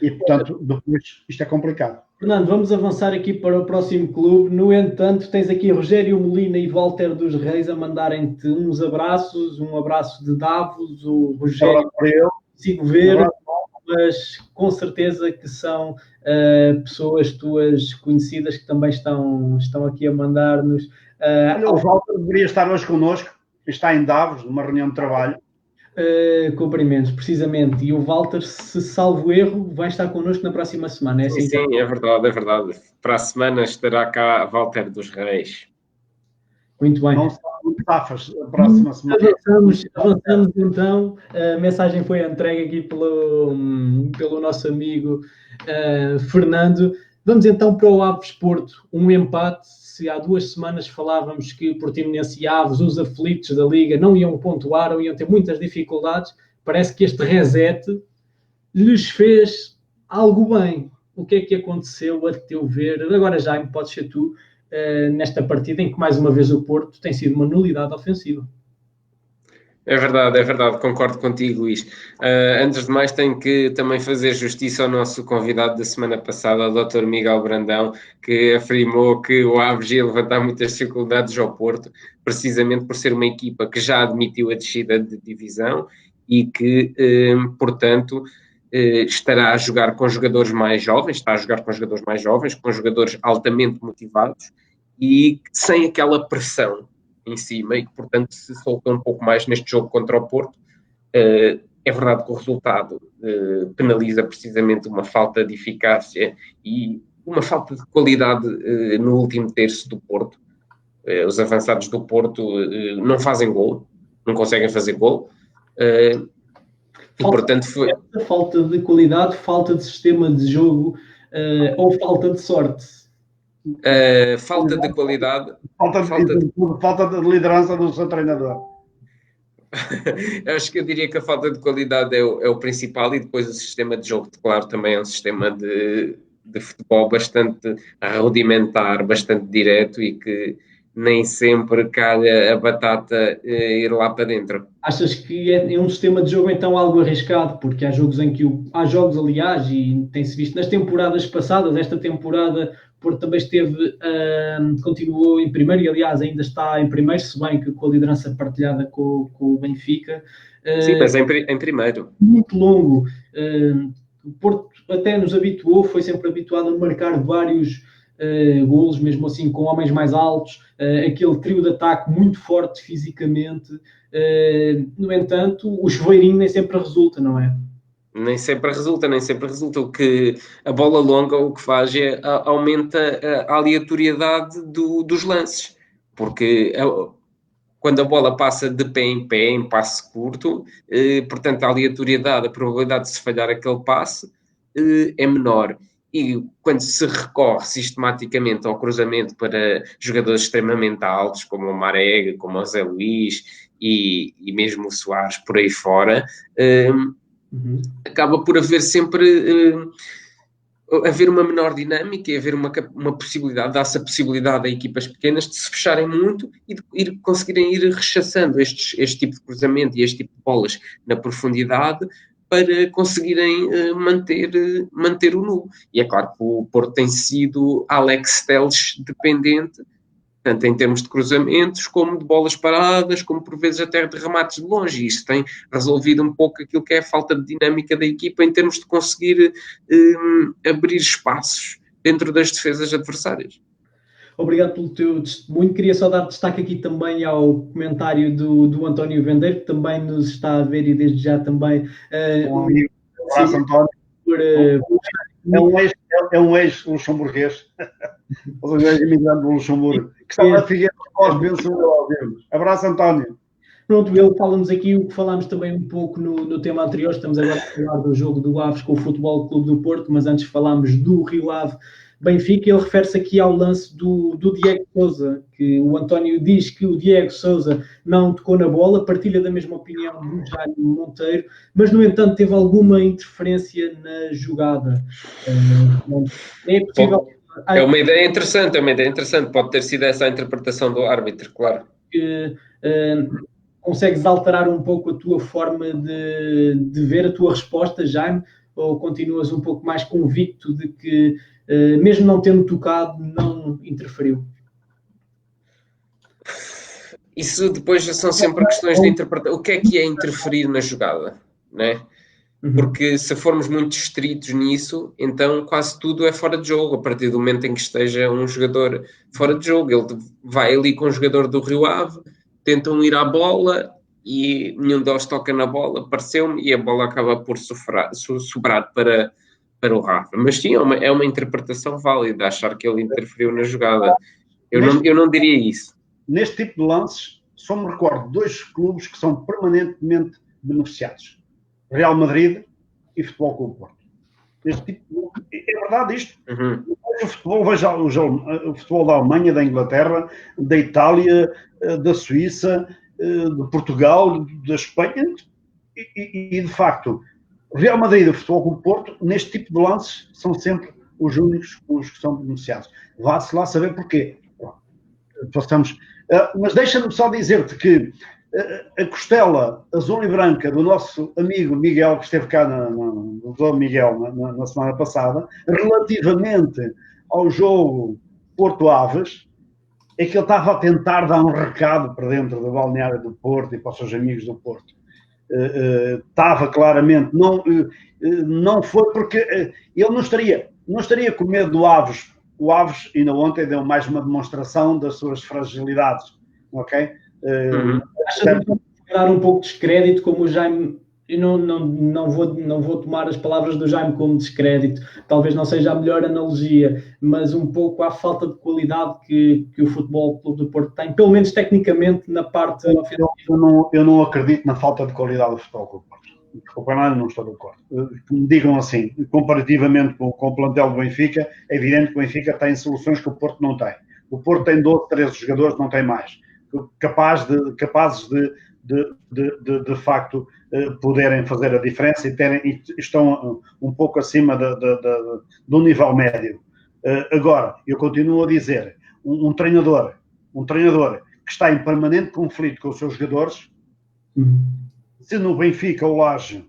E, portanto, depois isto é complicado. Fernando, vamos avançar aqui para o próximo clube. No entanto, tens aqui Rogério Molina e Walter dos Reis a mandarem-te uns abraços, um abraço de Davos, o Rogério consigo ver, mas com certeza que são pessoas tuas conhecidas que também estão aqui a mandar-nos. Olha, o Walter deveria estar hoje connosco, está em Davos, numa reunião de trabalho. Cumprimentos, precisamente. E o Walter, se salvo erro, vai estar connosco na próxima semana. É assim? Sim, é verdade. Para a semana estará cá Walter dos Reis. Muito bem. Não são tafas a próxima semana. Avançamos então. A mensagem foi entregue aqui pelo nosso amigo Fernando. Vamos então para o Aves Porto. Um empate. Se há 2 semanas falávamos que Portimonense e Aves, os aflitos da Liga, não iam pontuar ou iam ter muitas dificuldades, parece que este reset lhes fez algo bem. O que é que aconteceu a teu ver? Agora, Jaime, podes ser tu, nesta partida em que, mais uma vez, o Porto tem sido uma nulidade ofensiva. É verdade, concordo contigo, Luís. Antes de mais, tenho que também fazer justiça ao nosso convidado da semana passada, ao Dr. Miguel Brandão, que afirmou que o Aves ia levantar muitas dificuldades ao Porto, precisamente por ser uma equipa que já admitiu a descida de divisão e que, portanto, estará a jogar com jogadores mais jovens, com jogadores altamente motivados e sem aquela pressão em cima e que, portanto, se soltou um pouco mais neste jogo contra o Porto. É verdade que o resultado penaliza precisamente uma falta de eficácia e uma falta de qualidade no último terço do Porto. Os avançados do Porto não fazem gol, não conseguem fazer gol. E, portanto, foi... Falta de qualidade, falta de sistema de jogo ou falta de sorte? Falta de qualidade, falta de liderança do seu treinador. Acho que eu diria que a falta de qualidade é o principal e depois o sistema de jogo, claro, também é um sistema de futebol bastante rudimentar, bastante direto e que nem sempre calha a batata ir lá para dentro. Achas que é um sistema de jogo então algo arriscado? Porque há jogos em que aliás, e tem-se visto nas temporadas passadas, esta temporada Porto também continuou em primeiro e aliás ainda está em primeiro, se bem que com a liderança partilhada com o Benfica. Sim, mas em primeiro. Muito longo. O Porto até nos habituou, foi sempre habituado a marcar vários golos, mesmo assim com homens mais altos, aquele trio de ataque muito forte fisicamente. No entanto, o chuveirinho nem sempre resulta, não é? Nem sempre resulta. O que a bola longa o que faz é aumenta a aleatoriedade dos lances, porque quando a bola passa de pé, em passe curto, portanto, a aleatoriedade, a probabilidade de se falhar aquele passe é menor. E quando se recorre sistematicamente ao cruzamento para jogadores extremamente altos, como o Marega, como o Zé Luís e mesmo o Soares por aí fora, acaba por haver sempre haver uma menor dinâmica e haver uma possibilidade, dá-se a possibilidade a equipas pequenas de se fecharem muito e de conseguirem ir rechaçando este tipo de cruzamento e este tipo de bolas na profundidade para conseguirem manter o nulo. E é claro que o Porto tem sido Alex Telles dependente, tanto em termos de cruzamentos, como de bolas paradas, como por vezes até de remates de longe. E isso tem resolvido um pouco aquilo que é a falta de dinâmica da equipa em termos de conseguir abrir espaços dentro das defesas adversárias. Obrigado pelo teu testemunho. Queria só dar destaque aqui também ao comentário do António Vendeiro, que também nos está a ver e desde já também... Um amigo. Abraço, António. É um ex-luxemburguês. Um ex-imigrante do Luxemburgo. Que está na Figueira de Foz, penso eu, ao vivo. Abraço, António. Pronto, ele fala-nos aqui o que falámos também um pouco no tema anterior. Estamos agora a falar do jogo do Aves com o Futebol Clube do Porto, mas antes falámos do Rio Ave Benfica. Ele refere-se aqui ao lance do Diego Sousa, que o António diz que o Diego Sousa não tocou na bola, partilha da mesma opinião do Jaime Monteiro, mas no entanto teve alguma interferência na jogada. É possível... É uma ideia interessante, pode ter sido essa a interpretação do árbitro, claro. Consegues alterar um pouco a tua forma de ver a tua resposta, Jaime, ou continuas um pouco mais convicto de que, mesmo não tendo tocado, não interferiu? Isso depois são sempre questões de interpretação. O que é interferir na jogada, né? Porque se formos muito estritos nisso, então quase tudo é fora de jogo, a partir do momento em que esteja um jogador fora de jogo. Ele vai ali com o jogador do Rio Ave, tentam ir à bola e nenhum deles toca na bola, pareceu-me, e a bola acaba por sobrar para o Rafa. Mas sim, é uma interpretação válida, achar que ele interferiu na jogada. Eu não diria isso. Neste tipo de lances, só me recordo dois clubes que são permanentemente beneficiados. Real Madrid e Futebol Clube Porto. Este tipo de... É verdade isto. O futebol, veja o futebol da Alemanha, da Inglaterra, da Itália, da Suíça, de Portugal, da Espanha, e de facto, Real Madrid e o Futebol Clube Porto, neste tipo de lances, são sempre os únicos os que são beneficiados. Vá-se lá saber porquê. Mas deixa-me só dizer-te que a costela azul e branca do nosso amigo Miguel, que esteve cá do Miguel na semana passada, relativamente ao jogo Porto Aves, é que ele estava a tentar dar um recado para dentro do balneário do Porto e para os seus amigos do Porto. Estava claramente, não foi porque ele não estaria com medo do Aves. O Aves ainda ontem deu mais uma demonstração das suas fragilidades, ok? Acha que dar um pouco de descrédito, como o Jaime... Eu não vou tomar as palavras do Jaime como descrédito, talvez não seja a melhor analogia, mas um pouco à falta de qualidade que o Futebol Clube do Porto tem, pelo menos tecnicamente na parte ofensiva. Eu não acredito na falta de qualidade do Futebol Clube do Porto. Desculpa, não estou de acordo. Que me digam assim, comparativamente com o plantel do Benfica, é evidente que o Benfica tem soluções que o Porto não tem. O Porto tem 12, 13 jogadores, não tem mais. Capazes de facto poderem fazer a diferença e estão um pouco acima do nível médio. Agora, eu continuo a dizer, um treinador que está em permanente conflito com os seus jogadores, se no Benfica o Laje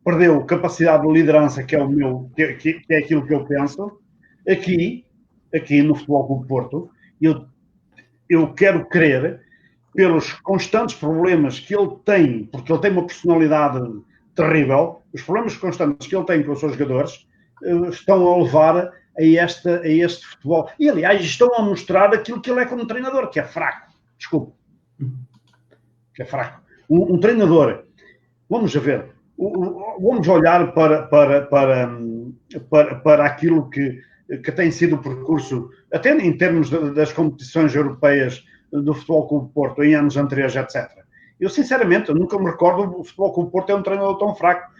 perdeu capacidade de liderança, que é aquilo que eu penso, aqui no Futebol Clube Porto, eu quero crer, pelos constantes problemas que ele tem, porque ele tem uma personalidade terrível, os problemas constantes que ele tem com os seus jogadores estão a levar a este futebol. E, aliás, estão a mostrar aquilo que ele é como treinador, que é fraco. Desculpe. Que é fraco. Um treinador, vamos ver, vamos olhar para aquilo que tem sido o percurso, até em termos das competições europeias do Futebol Clube Porto em anos anteriores, etc. Eu, sinceramente, nunca me recordo o Futebol Clube Porto é um treinador tão fraco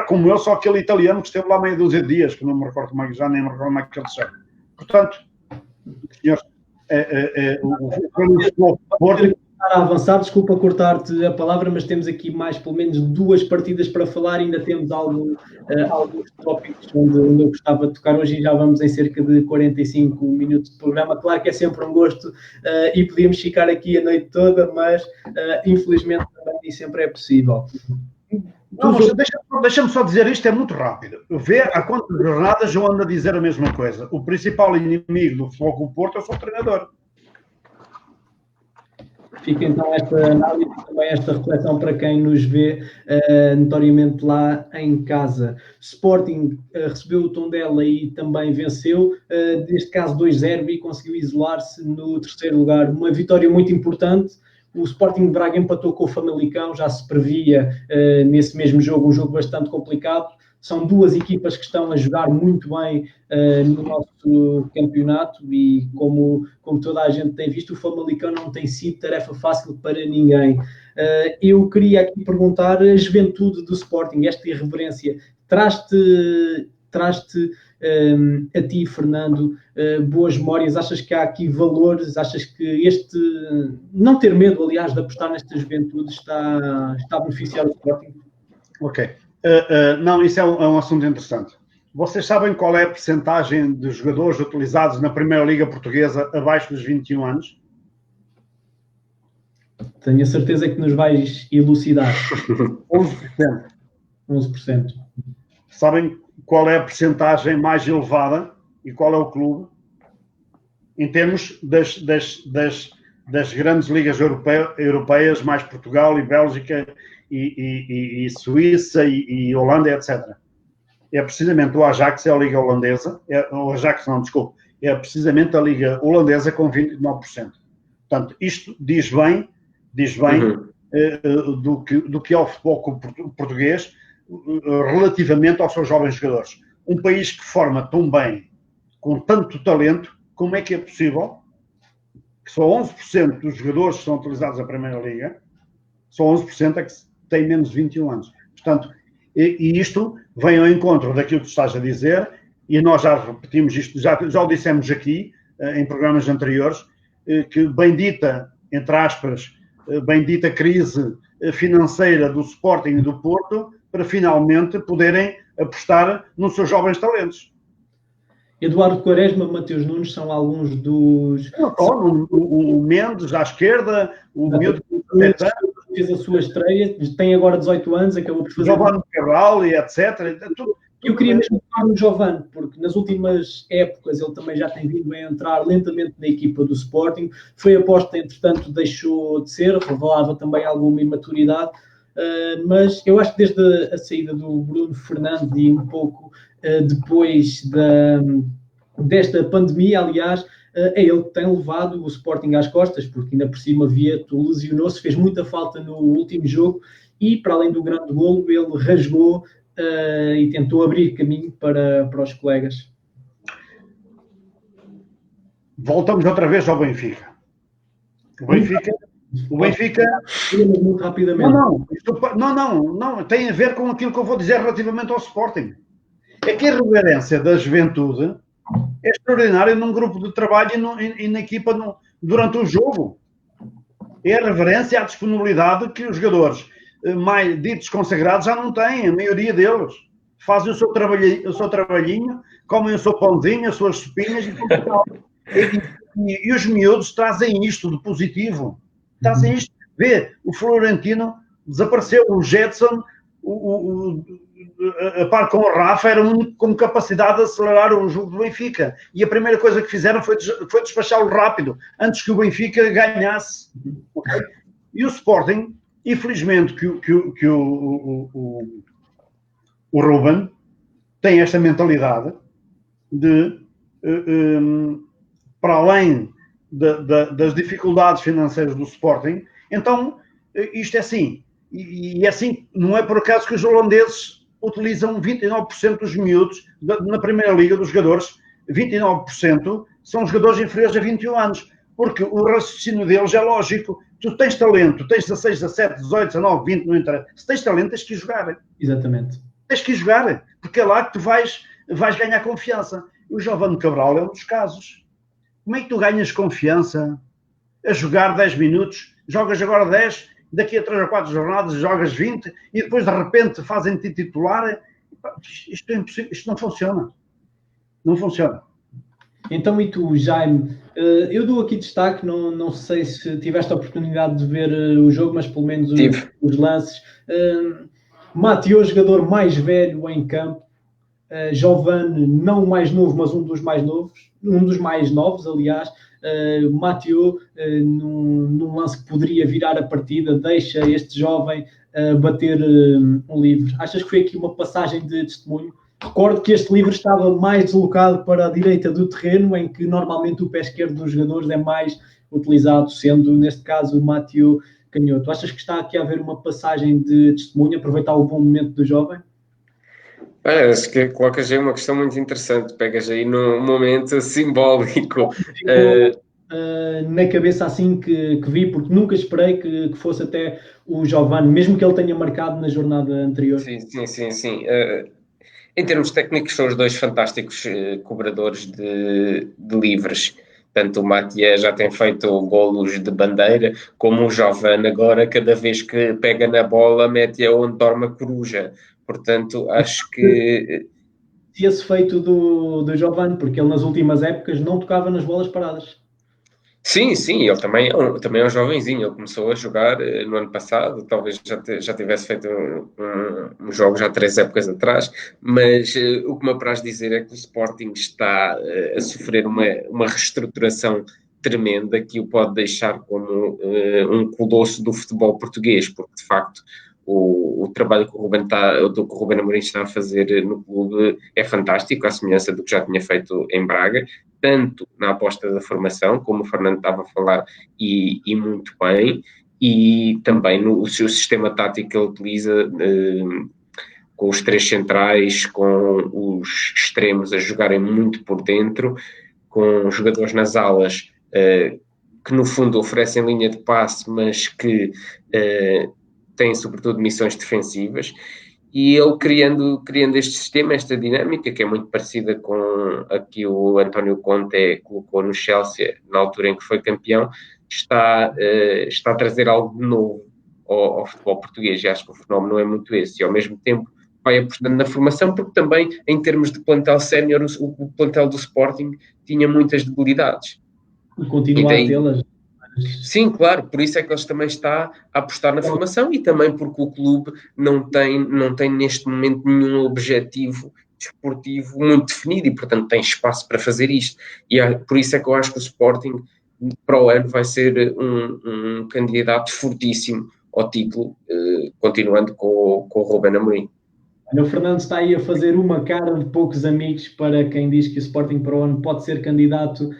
como eu, só aquele italiano que esteve lá meia dúzia de dias, que não me recordo mais, já nem me recordo mais que ele se chama. Portanto, senhores, o Futebol Clube Porto... A avançar, desculpa cortar-te a palavra, mas temos aqui mais pelo menos 2 partidas para falar, ainda temos alguns tópicos onde eu gostava de tocar hoje e já vamos em cerca de 45 minutos de programa. Claro que é sempre um gosto e podíamos ficar aqui a noite toda, mas infelizmente também nem sempre é possível. Não, mas deixa-me só dizer isto, é muito rápido. Vê há quantas jornadas eu ando a dizer a mesma coisa. O principal inimigo do Futebol Clube Porto é o seu treinador. Fica então esta análise, também esta reflexão para quem nos vê notoriamente lá em casa. Sporting recebeu o Tondela e também venceu, neste caso 2-0, e conseguiu isolar-se no terceiro lugar. Uma vitória muito importante. O Sporting de Braga empatou com o Famalicão, já se previa nesse mesmo jogo, um jogo bastante complicado. São 2 equipas que estão a jogar muito bem no nosso campeonato e como toda a gente tem visto, o Famalicão não tem sido tarefa fácil para ninguém. Eu queria aqui perguntar a juventude do Sporting, esta irreverência, traz-te a ti, Fernando, boas memórias? Achas que há aqui valores? Achas que este não ter medo, aliás, de apostar nesta juventude está a beneficiar o Sporting? Ok. Não, isso é um assunto interessante. Vocês sabem qual é a percentagem de jogadores utilizados na Primeira Liga Portuguesa abaixo dos 21 anos? Tenho a certeza que nos vais elucidar. 11%. 11%. Sabem qual é a percentagem mais elevada e qual é o clube? Em termos das grandes ligas europeias, mais Portugal e Bélgica e Suíça e Holanda, etc. É precisamente o Ajax, é a liga holandesa, é precisamente a liga holandesa com 29%. Portanto, isto diz bem do que é o futebol português relativamente aos seus jovens jogadores. Um país que forma tão bem, com tanto talento, como é que é possível que só 11% dos jogadores que são utilizados na Primeira Liga, só 11% é que têm menos de 21 anos. Portanto, e isto vem ao encontro daquilo que tu estás a dizer, e nós já repetimos isto, já o dissemos aqui, em programas anteriores, que bendita, entre aspas, bendita crise financeira do Sporting e do Porto, para finalmente poderem apostar nos seus jovens talentos. Eduardo Quaresma, Mateus Nunes são alguns dos... O Mendes à esquerda, o miúdo que fez a sua estreia, tem agora 18 anos, acabou por fazer... Giovanni Cabral e etc. Eu queria mesmo falar no Giovanni, porque nas últimas épocas ele também já tem vindo a entrar lentamente na equipa do Sporting. Foi aposta, entretanto, deixou de ser, revelava também alguma imaturidade, mas eu acho que desde a saída do Bruno Fernandes e um pouco depois desta pandemia, aliás, é ele que tem levado o Sporting às costas, porque ainda por cima Vieto lesionou-se, fez muita falta no último jogo e, para além do grande golo, ele rasgou e tentou abrir caminho para os colegas. Voltamos outra vez ao Benfica. O Benfica... Muito rapidamente. Não, tem a ver com aquilo que eu vou dizer relativamente ao Sporting. É que a irreverência da juventude é extraordinária num grupo de trabalho e na equipa durante o jogo. É a reverência à disponibilidade que os jogadores mais ditos consagrados já não têm, a maioria deles. Fazem o seu trabalhinho, comem o seu pãozinho, as suas sopinhas e os miúdos trazem isto de positivo. Trazem isto. Vê, o Florentino desapareceu, o Jetson, a par com o Rafa, era um único com capacidade de acelerar o jogo do Benfica. E a primeira coisa que fizeram foi despachá-lo rápido, antes que o Benfica ganhasse. Okay? E o Sporting, infelizmente, que o Ruben tem esta mentalidade de, para além das dificuldades financeiras do Sporting, então isto é assim. E assim, não é por acaso que os holandeses utilizam 29% dos miúdos na Primeira Liga dos jogadores, 29% são jogadores inferiores a 21 anos. porque o raciocínio deles é lógico. Tu tens talento, tens 16, 17, 18, 19, 20, não interessa. Se tens talento, tens que ir jogar. Exatamente. Tens que ir jogar, porque é lá que tu vais ganhar confiança. O Giovane Cabral é um dos casos. Como é que tu ganhas confiança a jogar 10 minutos? Jogas agora 10, daqui a 3 ou 4 jornadas jogas 20 e depois de repente fazem-te titular. Isto é impossível, isto não funciona. Não funciona. Então, e tu, Jaime? Eu dou aqui destaque, não sei se tiveste a oportunidade de ver o jogo, mas pelo menos os lances. Mateo, jogador mais velho em campo. Giovane, não o mais novo, mas um dos mais novos, aliás. Mateo, num lance que poderia virar a partida, deixa este jovem bater um livre. Achas que foi aqui uma passagem de testemunho? Recordo que este livre estava mais deslocado para a direita do terreno, em que normalmente o pé esquerdo dos jogadores é mais utilizado, sendo neste caso o Mateo canhoto. Achas que está aqui a haver uma passagem de testemunho, aproveitar o bom momento do jovem? Acho que colocas aí uma questão muito interessante, pegas aí num momento simbólico. Na cabeça assim que vi, porque nunca esperei que fosse até o Giovane, mesmo que ele tenha marcado na jornada anterior. Sim. Em termos técnicos, são os dois fantásticos cobradores de livres. Tanto o Mathieu já tem feito golos de bandeira, como o Giovane agora, cada vez que pega na bola, mete-a onde dorme a coruja. Portanto, acho que... Esse feito do Giovane, porque ele nas últimas épocas não tocava nas bolas paradas. Sim, ele também é um jovenzinho. Ele começou a jogar no ano passado, talvez já tivesse feito um jogo já 3 épocas atrás, mas o que me apraz dizer é que o Sporting está a sofrer uma reestruturação tremenda que o pode deixar como um colosso do futebol português, porque de facto o trabalho que o Ruben Amorim está a fazer no clube é fantástico, à semelhança do que já tinha feito em Braga, tanto na aposta da formação, como o Fernando estava a falar, e muito bem, e também no seu sistema tático que ele utiliza, com os 3 centrais, com os extremos a jogarem muito por dentro, com jogadores nas alas que no fundo oferecem linha de passe, mas que têm sobretudo missões defensivas, e ele criando este sistema, esta dinâmica, que é muito parecida com a que o António Conte colocou no Chelsea na altura em que foi campeão, está a trazer algo de novo ao futebol português, e acho que o fenómeno é muito esse, e ao mesmo tempo vai apostando na formação, porque também em termos de plantel sénior, o plantel do Sporting tinha muitas debilidades. E continua a tê-las. Sim, claro, por isso é que eles também está a apostar na formação, e também porque o clube não tem neste momento nenhum objetivo desportivo muito definido e, portanto, tem espaço para fazer isto. E por isso é que eu acho que o Sporting para o ano vai ser um candidato fortíssimo ao título, continuando com o Ruben Amorim. O Fernando está aí a fazer uma cara de poucos amigos para quem diz que o Sporting para o ano pode ser candidato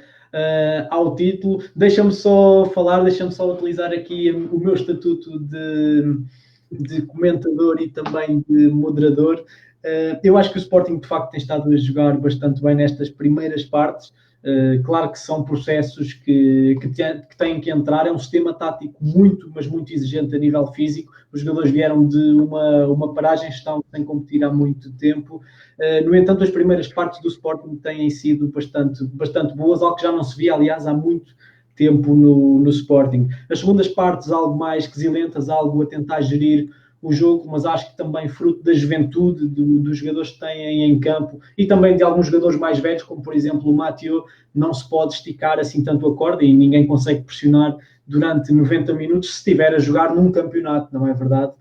ao título. Deixa-me só utilizar aqui o meu estatuto de comentador e também de moderador. Eu acho que o Sporting de facto tem estado a jogar bastante bem nestas primeiras partes. Claro que são processos que têm que entrar. É um sistema tático muito, mas muito exigente a nível físico. Os jogadores vieram de uma paragem, estão sem competir há muito tempo. No entanto, as primeiras partes do Sporting têm sido bastante boas, algo que já não se via, aliás, há muito tempo no Sporting. As segundas partes, algo mais quesilentas, algo a tentar gerir o jogo, mas acho que também fruto da juventude dos jogadores que têm em campo e também de alguns jogadores mais velhos, como por exemplo o Mateo, não se pode esticar assim tanto a corda e ninguém consegue pressionar durante 90 minutos se estiver a jogar num campeonato, não é verdade?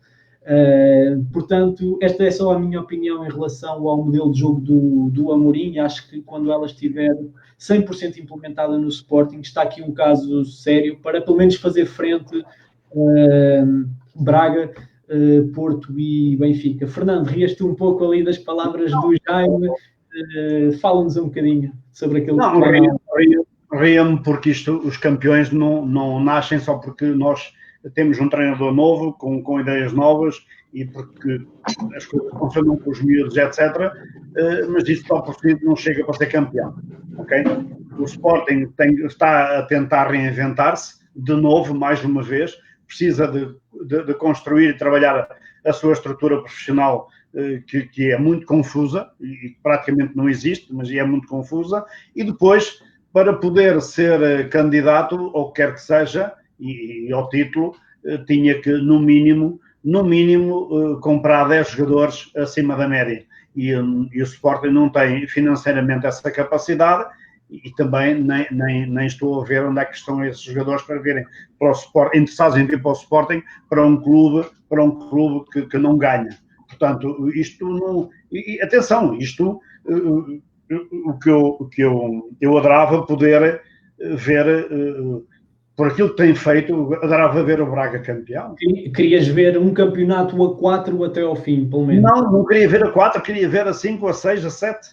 Portanto, esta é só a minha opinião em relação ao modelo de jogo do Amorim. Acho que quando ela estiver 100% implementada no Sporting, está aqui um caso sério para pelo menos fazer frente Braga, Porto e Benfica. Fernando, rias-te um pouco ali das palavras do Jaime, fala-nos um bocadinho sobre aquilo que... Ria-me porque os campeões não nascem só porque nós temos um treinador novo, com ideias novas e porque as coisas funcionam com os miúdos, etc. Mas isso só por si não chega para ser campeão, ok? O Sporting está a tentar reinventar-se, de novo, mais uma vez, precisa de construir e trabalhar a sua estrutura profissional, que é muito confusa, e praticamente não existe, mas é muito confusa, e depois, para poder ser candidato, ou quer que seja, e ao título, tinha que, no mínimo, comprar 10 jogadores acima da média. E o Sporting não tem financeiramente essa capacidade, e também nem estou a ver onde é que estão esses jogadores para virem para o Sporting, interessados em vir para o Sporting, para um clube que não ganha. Portanto, isto não... E, atenção, isto... o que eu adorava poder ver... por aquilo que tem feito, adorava ver o Braga campeão. Querias ver um campeonato a 4 até ao fim, pelo menos? Não queria ver a 4, queria ver a 5, a 6, a 7.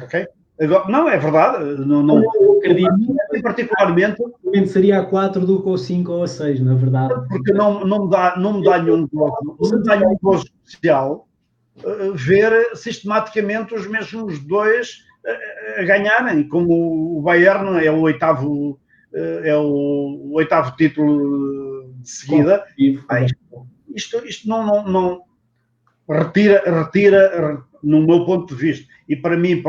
Ok? Agora, não, é verdade. Não acredito. Particularmente. Seria a 4 do que a 5 ou a 6, na verdade. Porque não me dá nenhum gozo especial ver sistematicamente os mesmos dois a ganharem, como o Bayern é o oitavo título de seguida. Isto não retira, no meu ponto de vista, e para mim,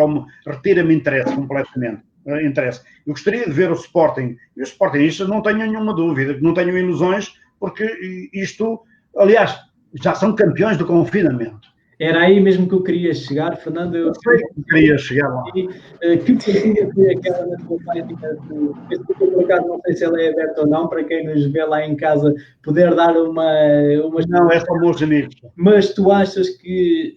retira-me interesse completamente. Eu gostaria de ver o Sporting, e os Sportingistas não tenho nenhuma dúvida, não tenho ilusões, porque isto, aliás, já são campeões do confinamento. Era aí mesmo que eu queria chegar, Fernando. Eu sei que queria chegar lá. Que partida foi aquela na tua página? Por acaso, não sei se ela é aberta ou não, para quem nos vê lá em casa, poder dar uma... Não, é só meus amigos. Mas tu achas que...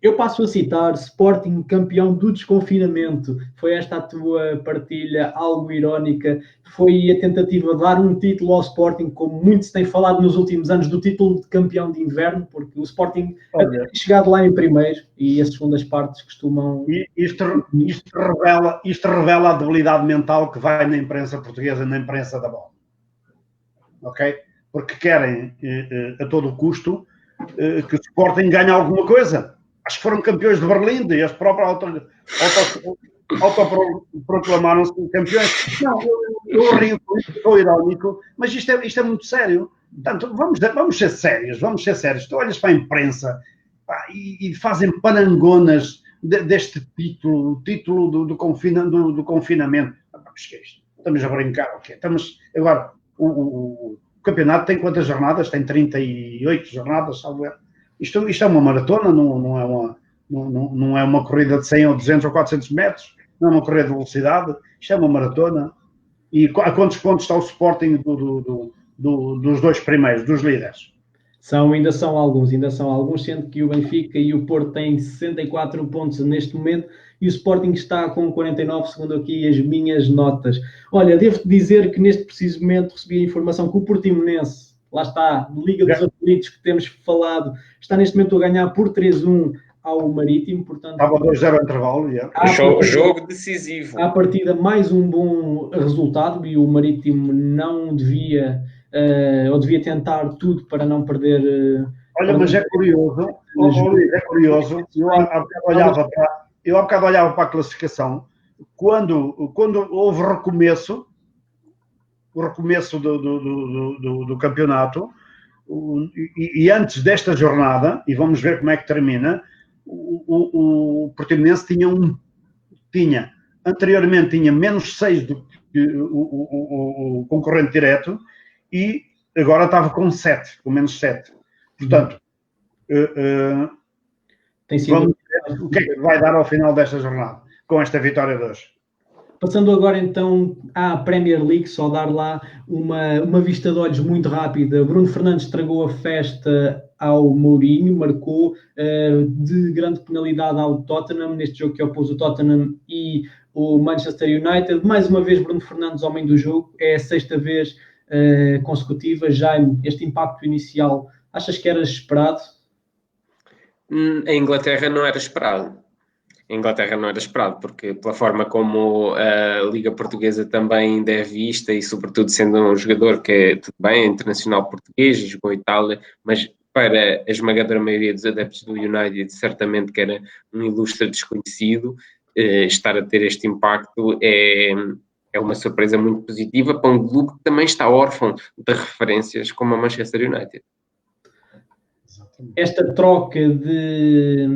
eu passo a citar Sporting campeão do desconfinamento. Foi esta a tua partilha, algo irónica. Foi a tentativa de dar um título ao Sporting, como muito se tem falado nos últimos anos, do título de campeão de inverno, porque o Sporting tem chegado lá em primeiro e as segundas partes costumam... Isto revela a debilidade mental que vai na imprensa portuguesa, na imprensa da bola. Ok? Porque querem, a todo custo, que o Sporting ganhe alguma coisa. Acho que foram campeões de Berlim, e eles próprios autoproclamaram-se campeões. Não, eu rio com isso, sou irónico, mas isto é muito sério. Portanto, vamos ser sérios. Tu olhas para a imprensa e fazem parangonas deste título do confinamento. Estamos a brincar, ok? Agora, o campeonato tem quantas jornadas? Tem 38 jornadas, salvo erro. Isto é uma maratona, não é uma corrida de 100 ou 200 ou 400 metros, não é uma corrida de velocidade, isto é uma maratona. E a quantos pontos está o Sporting dos dois primeiros, dos líderes? Ainda são alguns, sendo que o Benfica e o Porto têm 64 pontos neste momento e o Sporting está com 49, segundo aqui as minhas notas. Olha, devo-te dizer que neste preciso momento recebi a informação que o Portimonense, lá está, Liga dos Aflitos que temos falado, está neste momento a ganhar por 3-1 ao Marítimo, portanto... Estava 2-0 ao intervalo, jogo decisivo. À partida, mais um bom resultado e o Marítimo não devia... ou devia tentar tudo para não perder... Olha, mas é curioso, eu há bocado olhava para a classificação, quando houve o recomeço do campeonato, e antes desta jornada, e vamos ver como é que termina, o Portimonense anteriormente tinha menos 6 do que o concorrente direto, e agora estava com menos 7. Portanto, vamos ver o que é que vai dar ao final desta jornada, com esta vitória de hoje. Passando agora então à Premier League, só dar lá uma vista de olhos muito rápida. Bruno Fernandes estragou a festa ao Mourinho, marcou de grande penalidade ao Tottenham, neste jogo que opôs o Tottenham e o Manchester United. Mais uma vez Bruno Fernandes, homem do jogo, é a 6ª vez consecutiva. Jaime, este impacto inicial, achas que era esperado? Em Inglaterra não era esperado. Porque pela forma como a Liga Portuguesa também ainda é vista e sobretudo sendo um jogador que é tudo bem, internacional português, jogou em Itália, mas para a esmagadora maioria dos adeptos do United certamente que era um ilustre desconhecido, estar a ter este impacto é uma surpresa muito positiva para um clube que também está órfão de referências como a Manchester United. Esta troca de,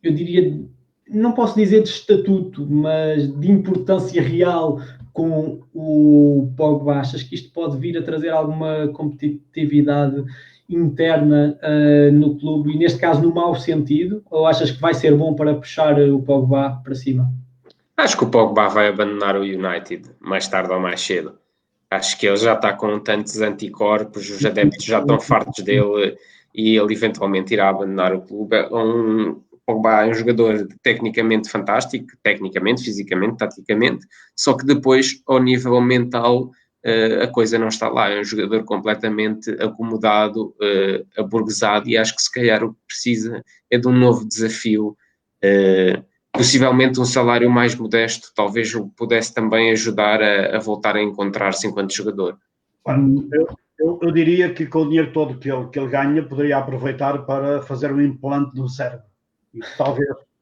eu diria, não posso dizer de estatuto, mas de importância real com o Pogba, achas que isto pode vir a trazer alguma competitividade interna no clube, e neste caso no mau sentido, ou achas que vai ser bom para puxar o Pogba para cima? Acho que o Pogba vai abandonar o United mais tarde ou mais cedo. Acho que ele já está com tantos anticorpos, os adeptos já estão fartos dele e ele eventualmente irá abandonar o clube. Pogba é um jogador tecnicamente fantástico, tecnicamente, fisicamente, taticamente, só que depois, ao nível mental, a coisa não está lá. É um jogador completamente acomodado, aburguesado, e acho que se calhar o que precisa é de um novo desafio, possivelmente um salário mais modesto, talvez o pudesse também ajudar a voltar a encontrar-se enquanto jogador. Eu diria que com o dinheiro todo que ele ganha, poderia aproveitar para fazer um implante no cérebro. E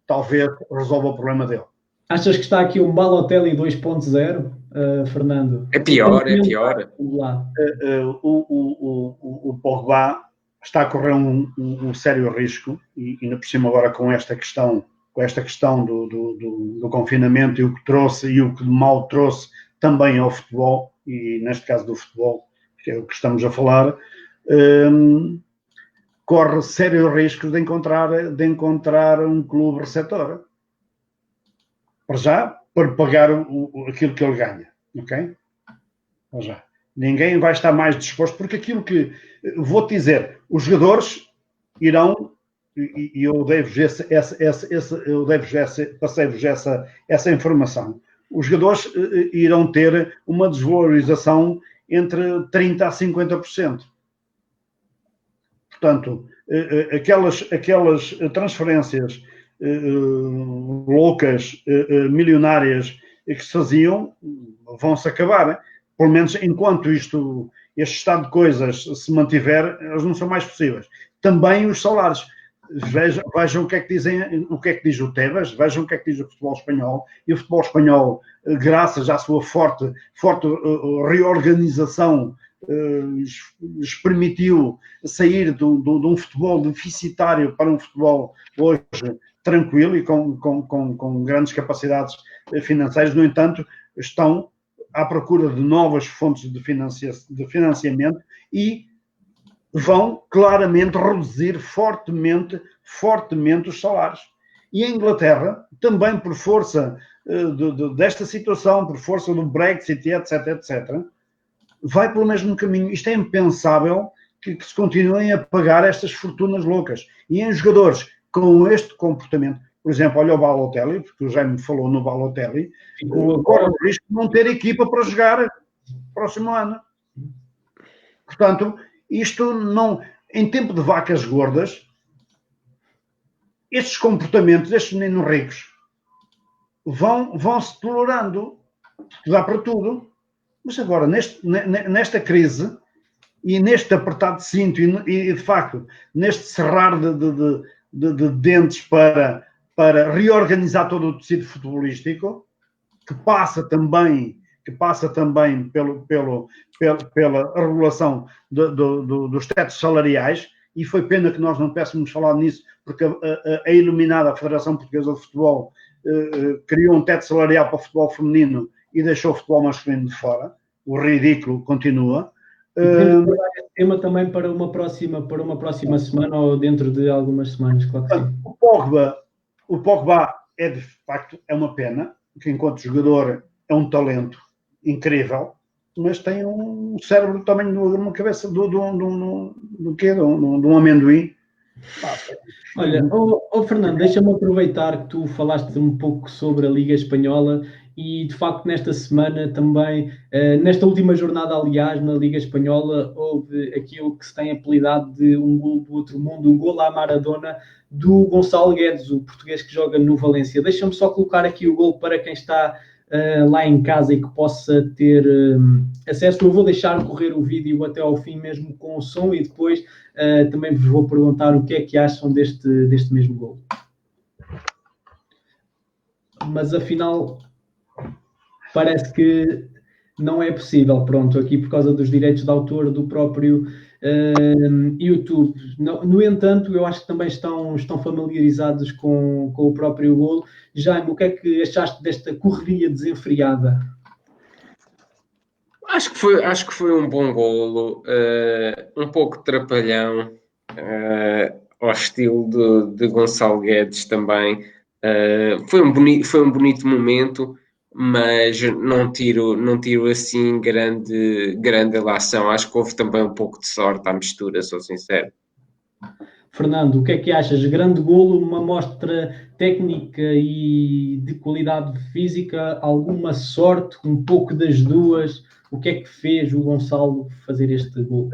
talvez resolva o problema dele. Achas que está aqui um Balotelli 2.0, Fernando? É pior. O Pogba está a correr um sério risco, e ainda por cima agora com esta questão do confinamento, e o que trouxe e o que mal trouxe também ao futebol, e neste caso do futebol, que é o que estamos a falar, corre sérios riscos de encontrar um clube receptor. Para já, para pagar aquilo que ele ganha, ok? Para já. Ninguém vai estar mais disposto, porque aquilo que, vou-te dizer, os jogadores irão, e eu passei-vos essa informação, os jogadores irão ter uma desvalorização entre 30% a 50%. Portanto, aquelas transferênas loucas, milionárias que se faziam, vão-se acabar. Pelo menos enquanto este estado de coisas se mantiver, elas não são mais possíveis. Também os salários. Vejam o que é que diz o Tebas, vejam o que é que diz o futebol espanhol, e o futebol espanhol, graças à sua forte reorganização, lhes permitiu sair de um futebol deficitário para um futebol hoje tranquilo e com grandes capacidades financeiras. No entanto, estão à procura de novas fontes de financiamento e vão claramente reduzir fortemente os salários. E a Inglaterra, também por força desta situação, por força do Brexit, etc., vai pelo mesmo caminho. Isto é impensável que se continuem a pagar estas fortunas loucas. E em jogadores com este comportamento, por exemplo, olha o Balotelli, porque o Jaime falou no Balotelli, corre o risco de não ter equipa para jogar próximo ano. Portanto, isto não, em tempo de vacas gordas, estes comportamentos, estes meninos ricos, vão-se tolerando, dá para tudo. Mas agora, nesta crise, e neste apertado de cinto, e de facto, neste cerrar de dentes para reorganizar todo o tecido futebolístico, que passa também pela regulação dos tetos salariais, e foi pena que nós não tivéssemos falado nisso, porque a iluminada Federação Portuguesa de Futebol criou um teto salarial para o futebol feminino e deixou o futebol masculino de fora. O ridículo continua. Tema também para uma próxima semana, ou dentro de algumas semanas, claro que sim. O Pogba de facto uma pena, que enquanto jogador é um talento incrível, mas tem um cérebro do tamanho de uma cabeça de um amendoim. Olha, Fernando, deixa-me aproveitar que tu falaste um pouco sobre a Liga Espanhola, e de facto nesta semana também, nesta última jornada, aliás, na Liga Espanhola, houve aquilo que se tem apelidado de um gol do outro mundo, um gol à Maradona, do Gonçalo Guedes, o português que joga no Valência. Deixa-me só colocar aqui o gol para quem está lá em casa e que possa ter acesso. Eu vou deixar correr o vídeo até ao fim, mesmo com o som, e depois também vos vou perguntar o que é que acham deste mesmo gol. mas afinal parece que não é possível, pronto, aqui por causa dos direitos de autor do próprio YouTube. No entanto, eu acho que também estão familiarizados com o próprio golo. Jaime, o que é que achaste desta correria desenfreada? Acho que foi um bom golo, um pouco trapalhão, ao estilo de Gonçalo Guedes também. Foi um bonito momento, mas não tiro assim grande relação. Acho que houve também um pouco de sorte à mistura, sou sincero. Fernando, o que é que achas? Grande golo, uma mostra técnica e de qualidade física, alguma sorte, um pouco das duas? O que é que fez o Gonçalo fazer este golo?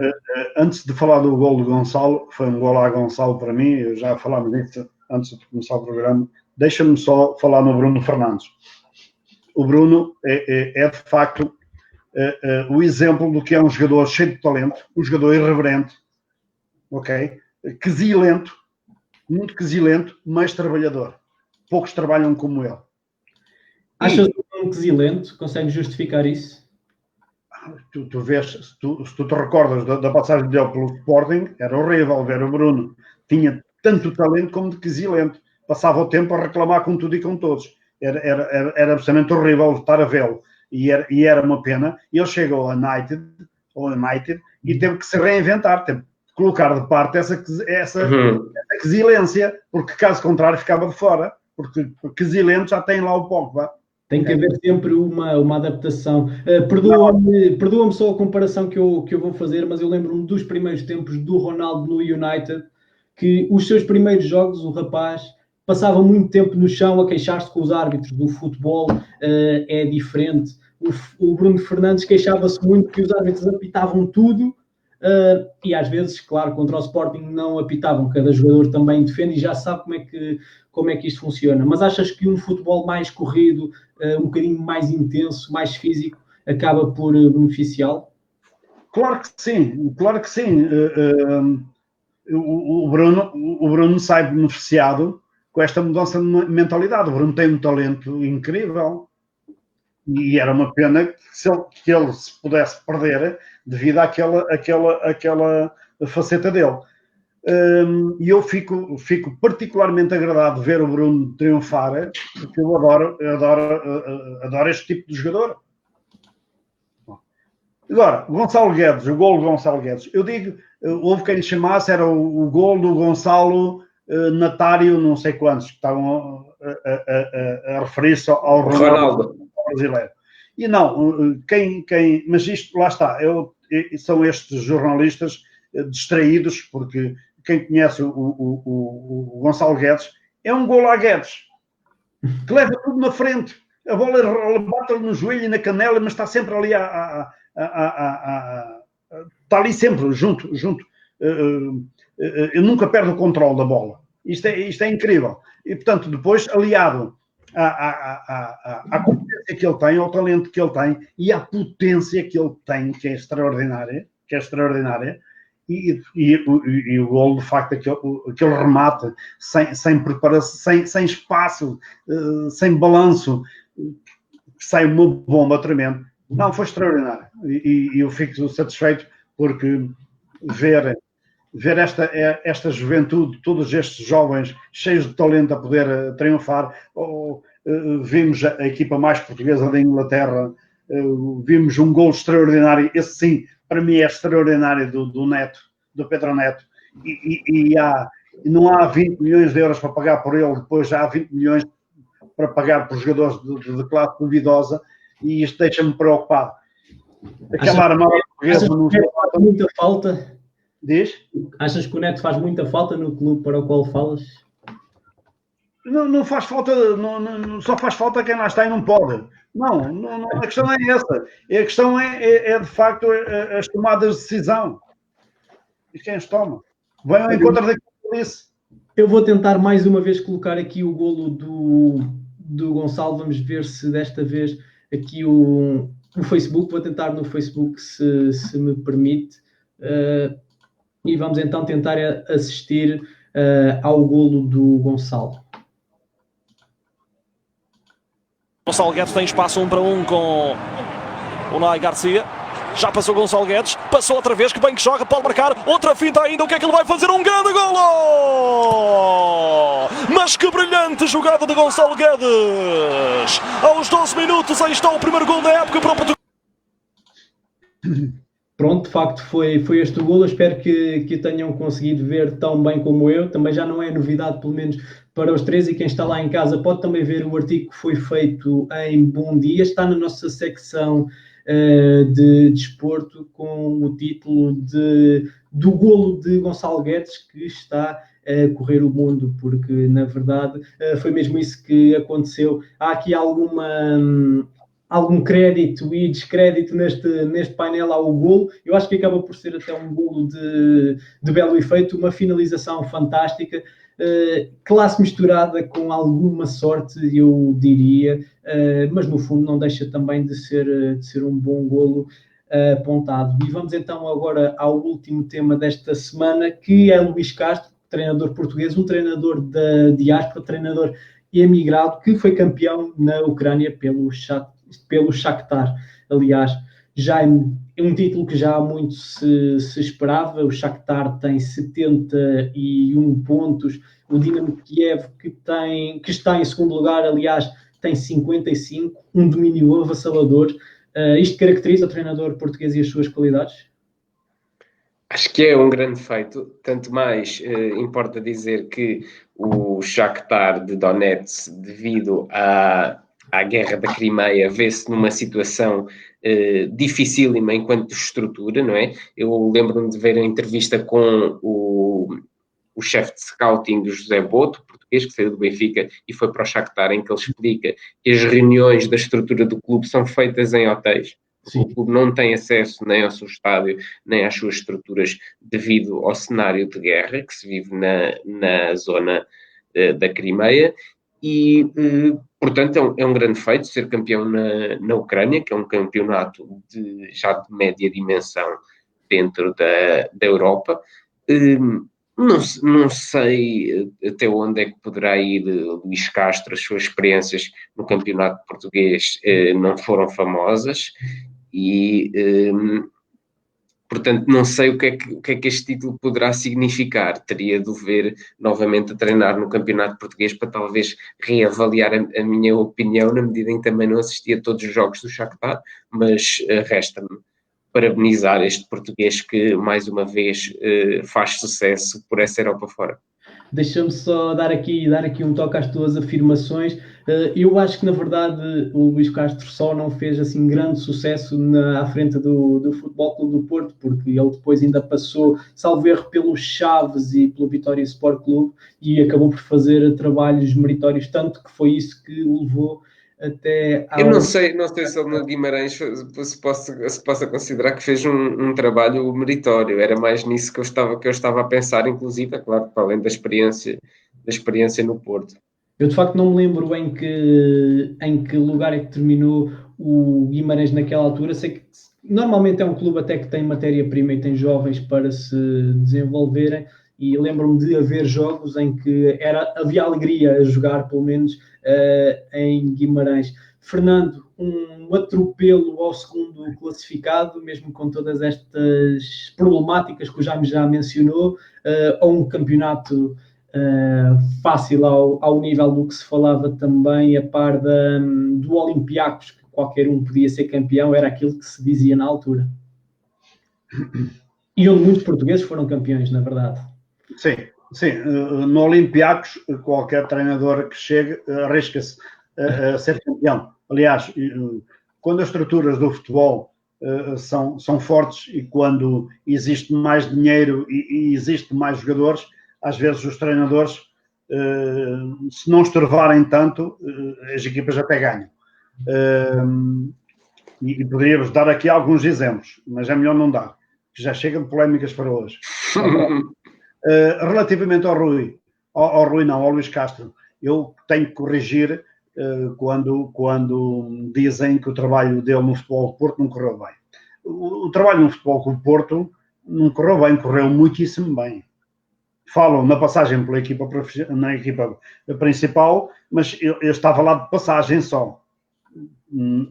Antes de falar do gol do Gonçalo, foi um gol a Gonçalo para mim, já falámos disso antes de começar o programa. Deixa-me só falar no Bruno Fernandes. O Bruno é de facto o exemplo do que é um jogador cheio de talento, um jogador irreverente, ok? Quesilento, muito quesilento, mas trabalhador. Poucos trabalham como ele. Achas um quesilento? Consegues justificar isso? Tu vês, se tu te recordas da passagem dele pelo Sporting, era horrível ver o Bruno. Tinha tanto talento como de quesilento. Passava o tempo a reclamar com tudo e com todos. Era absolutamente horrível estar a vê-lo. E era uma pena. Ele chegou ao United e teve que se reinventar, teve que colocar de parte essa quesilência, porque caso contrário ficava de fora. Porque quesilento já tem lá o Pogba. Tem que haver sempre uma adaptação. Perdoa-me só a comparação que eu vou fazer, mas eu lembro-me dos primeiros tempos do Ronaldo no United, que os seus primeiros jogos, o rapaz passava muito tempo no chão a queixar-se com os árbitros do futebol, é diferente. O Bruno Fernandes queixava-se muito que os árbitros apitavam tudo, e às vezes, claro, contra o Sporting não apitavam, cada jogador também defende e já sabe como é que isto funciona. Mas achas que um futebol mais corrido, um bocadinho mais intenso, mais físico, acaba por beneficiá-lo? Claro que sim, claro que sim. O Bruno sai beneficiado com esta mudança de mentalidade. O Bruno tem um talento incrível e era uma pena que ele se pudesse perder devido àquela faceta dele. E eu fico particularmente agradado de ver o Bruno triunfar, porque eu adoro este tipo de jogador. Agora, Gonçalo Guedes, o gol do Gonçalo Guedes, eu digo, houve quem lhe chamasse, era o gol do Gonçalo Natário, não sei quantos, que estavam a referir-se ao Ronaldo brasileiro. E não, mas isto, lá está, são estes jornalistas distraídos, porque quem conhece o Gonçalo Guedes, é um gol a Guedes, que leva tudo na frente. A bola bate-lhe no joelho e na canela, mas está sempre ali está ali sempre, junto. Eu nunca perde o controle da bola. Isto é incrível. E, portanto, depois, aliado à competência que ele tem, ao talento que ele tem e à potência que ele tem, que é extraordinária, e o gol, de facto, aquele remate sem preparação, sem espaço, sem balanço, sai uma bomba tremenda. Não, foi extraordinário. E eu fico satisfeito porque ver esta juventude, todos estes jovens cheios de talento a poder triunfar. Vimos a equipa mais portuguesa da Inglaterra, vimos um gol extraordinário, esse sim, para mim é extraordinário, do Neto, do Pedro Neto, e não há 20 milhões de euros para pagar por ele, depois já há 20 milhões para pagar por jogadores de classe duvidosa, e isto deixa-me preocupado. Aquela armada portuguesa não faz muita falta. Diz? Achas que o Neto faz muita falta no clube para o qual falas? Não faz falta, só faz falta quem lá está e não pode. Não, a questão não é essa. A questão é de facto as tomadas de decisão. E quem as toma? Vem ao encontro daquilo que disse. Eu vou tentar mais uma vez colocar aqui o golo do Gonçalo. Vamos ver se desta vez aqui o Facebook, vou tentar no Facebook se me permite. E vamos então tentar assistir ao golo do Gonçalo. Gonçalo Guedes tem espaço 1 para 1 com o Nai Garcia. Já passou Gonçalo Guedes, passou outra vez, que bem que joga, pode marcar, outra finta ainda, o que é que ele vai fazer? Um grande golo! Mas que brilhante jogada de Gonçalo Guedes! Aos 12 minutos, aí está o primeiro golo da época para o Portugal. Pronto, de facto foi este o golo. Eu espero que o tenham conseguido ver tão bem como eu. Também já não é novidade, pelo menos para os três, e quem está lá em casa pode também ver o artigo que foi feito em Bom Dia. Está na nossa secção de desporto com o título do golo de Gonçalo Guedes, que está a correr o mundo, porque na verdade foi mesmo isso que aconteceu. Há aqui algum crédito e descrédito neste painel ao golo. Eu acho que acaba por ser até um golo de belo efeito, uma finalização fantástica, classe misturada com alguma sorte, eu diria, mas no fundo não deixa também de ser um bom golo apontado. E vamos então agora ao último tema desta semana, que é Luís Castro, treinador português, um treinador da diáspora, treinador emigrado, que foi campeão na Ucrânia pelo Shakhtar. Aliás, já é um título que já há muito se esperava. O Shakhtar tem 71 pontos, o Dinamo Kiev, que está em segundo lugar, aliás, tem 55, um domínio avassalador. Isto caracteriza o treinador português e as suas qualidades? Acho que é um grande feito, tanto mais importa dizer que o Shakhtar de Donetsk, devido à guerra da Crimeia, vê-se numa situação dificílima enquanto estrutura, não é? Eu lembro-me de ver a entrevista com o chefe de scouting do José Boto, português, que saiu do Benfica e foi para o Shakhtar, em que ele explica que as reuniões da estrutura do clube são feitas em hotéis. Sim. O clube não tem acesso nem ao seu estádio, nem às suas estruturas, devido ao cenário de guerra que se vive na zona da Crimeia. E, portanto, é um grande feito ser campeão na Ucrânia, que é um campeonato já de média dimensão dentro da Europa. Não sei até onde é que poderá ir Luís Castro. As suas experiências no campeonato português não foram famosas e, portanto, não sei o que é que este título poderá significar. Teria de o ver novamente a treinar no campeonato português para talvez reavaliar a minha opinião, na medida em que também não assisti a todos os jogos do Shakhtar, mas resta-me parabenizar este português que, mais uma vez, faz sucesso por essa Europa fora. Deixa-me só dar aqui um toque às tuas afirmações. Eu acho que, na verdade, o Luís Castro só não fez assim grande sucesso à frente do Futebol Clube do Porto, porque ele depois ainda passou, salvo erro, pelo Chaves e pelo Vitória Sport Clube, e acabou por fazer trabalhos meritórios, tanto que foi isso que o levou até ao... Eu não sei se ele no Guimarães se possa considerar que fez um trabalho meritório. Era mais nisso que eu estava a pensar, inclusive, é claro, para além da experiência no Porto. Eu de facto não me lembro em que lugar é que terminou o Guimarães naquela altura. Sei que normalmente é um clube até que tem matéria-prima e tem jovens para se desenvolverem, e lembro-me de haver jogos em que havia alegria a jogar, pelo menos em Guimarães. Fernando, um atropelo ao segundo classificado, mesmo com todas estas problemáticas que o Jaime já mencionou, ou um campeonato fácil ao nível do que se falava também, a par do Olympiacos, que qualquer um podia ser campeão, era aquilo que se dizia na altura. E onde muitos portugueses foram campeões, na verdade. Sim. No Olympiacos, qualquer treinador que chegue arrisca-se a ser campeão. Aliás, quando as estruturas do futebol são fortes e quando existe mais dinheiro e existe mais jogadores, às vezes os treinadores, se não estorvarem tanto, as equipas até ganham. E poderíamos dar aqui alguns exemplos, mas é melhor não dar, que já chegam de polémicas para hoje. Relativamente ao Luís Castro, eu tenho que corrigir quando dizem que o trabalho dele no Futebol do Porto não correu bem. O trabalho no Futebol do Porto não correu bem, correu muitíssimo bem. Falam na passagem na equipa principal, mas eu estava lá de passagem só.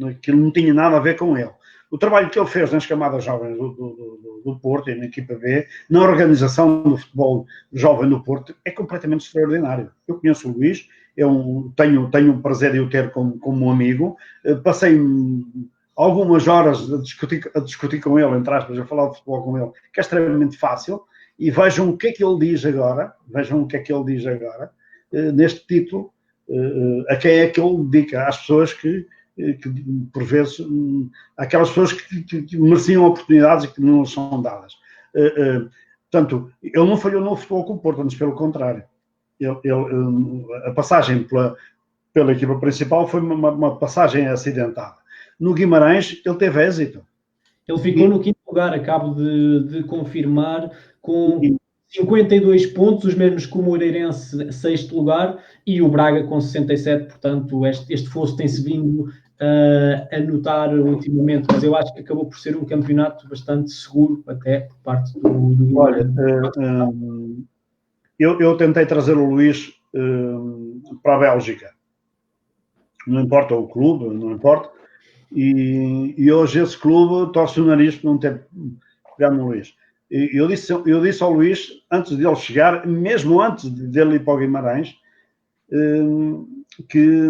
Aquilo não tinha nada a ver com ele. O trabalho que ele fez nas camadas jovens do Porto e na equipa B, na organização do futebol jovem do Porto, é completamente extraordinário. Eu conheço o Luís, tenho o prazer de o ter como amigo, passei algumas horas a discutir com ele, entre aspas, a falar de futebol com ele, que é extremamente fácil, e vejam o que é que ele diz agora, neste título, a quem é que ele dedica, às pessoas que por vezes, aquelas pessoas que mereciam oportunidades e que não lhes são dadas. Portanto, ele não falhou no futebol com o Porto, antes pelo contrário. A passagem pela equipa principal foi uma passagem acidentada. No Guimarães, ele teve êxito. Ele ficou no 5º lugar, acabo de confirmar, com 52 pontos, os mesmos que o Moreirense, 6º lugar, e o Braga com 67, portanto, este fosso tem-se vindo a notar ultimamente, mas eu acho que acabou por ser um campeonato bastante seguro, até por parte do... Olha, eu tentei trazer o Luís para a Bélgica. Não importa o clube, não importa. E hoje esse clube torce o nariz por não ter pegado no Luís. Eu disse ao Luís, antes de ele chegar, mesmo antes dele ir para o Guimarães, que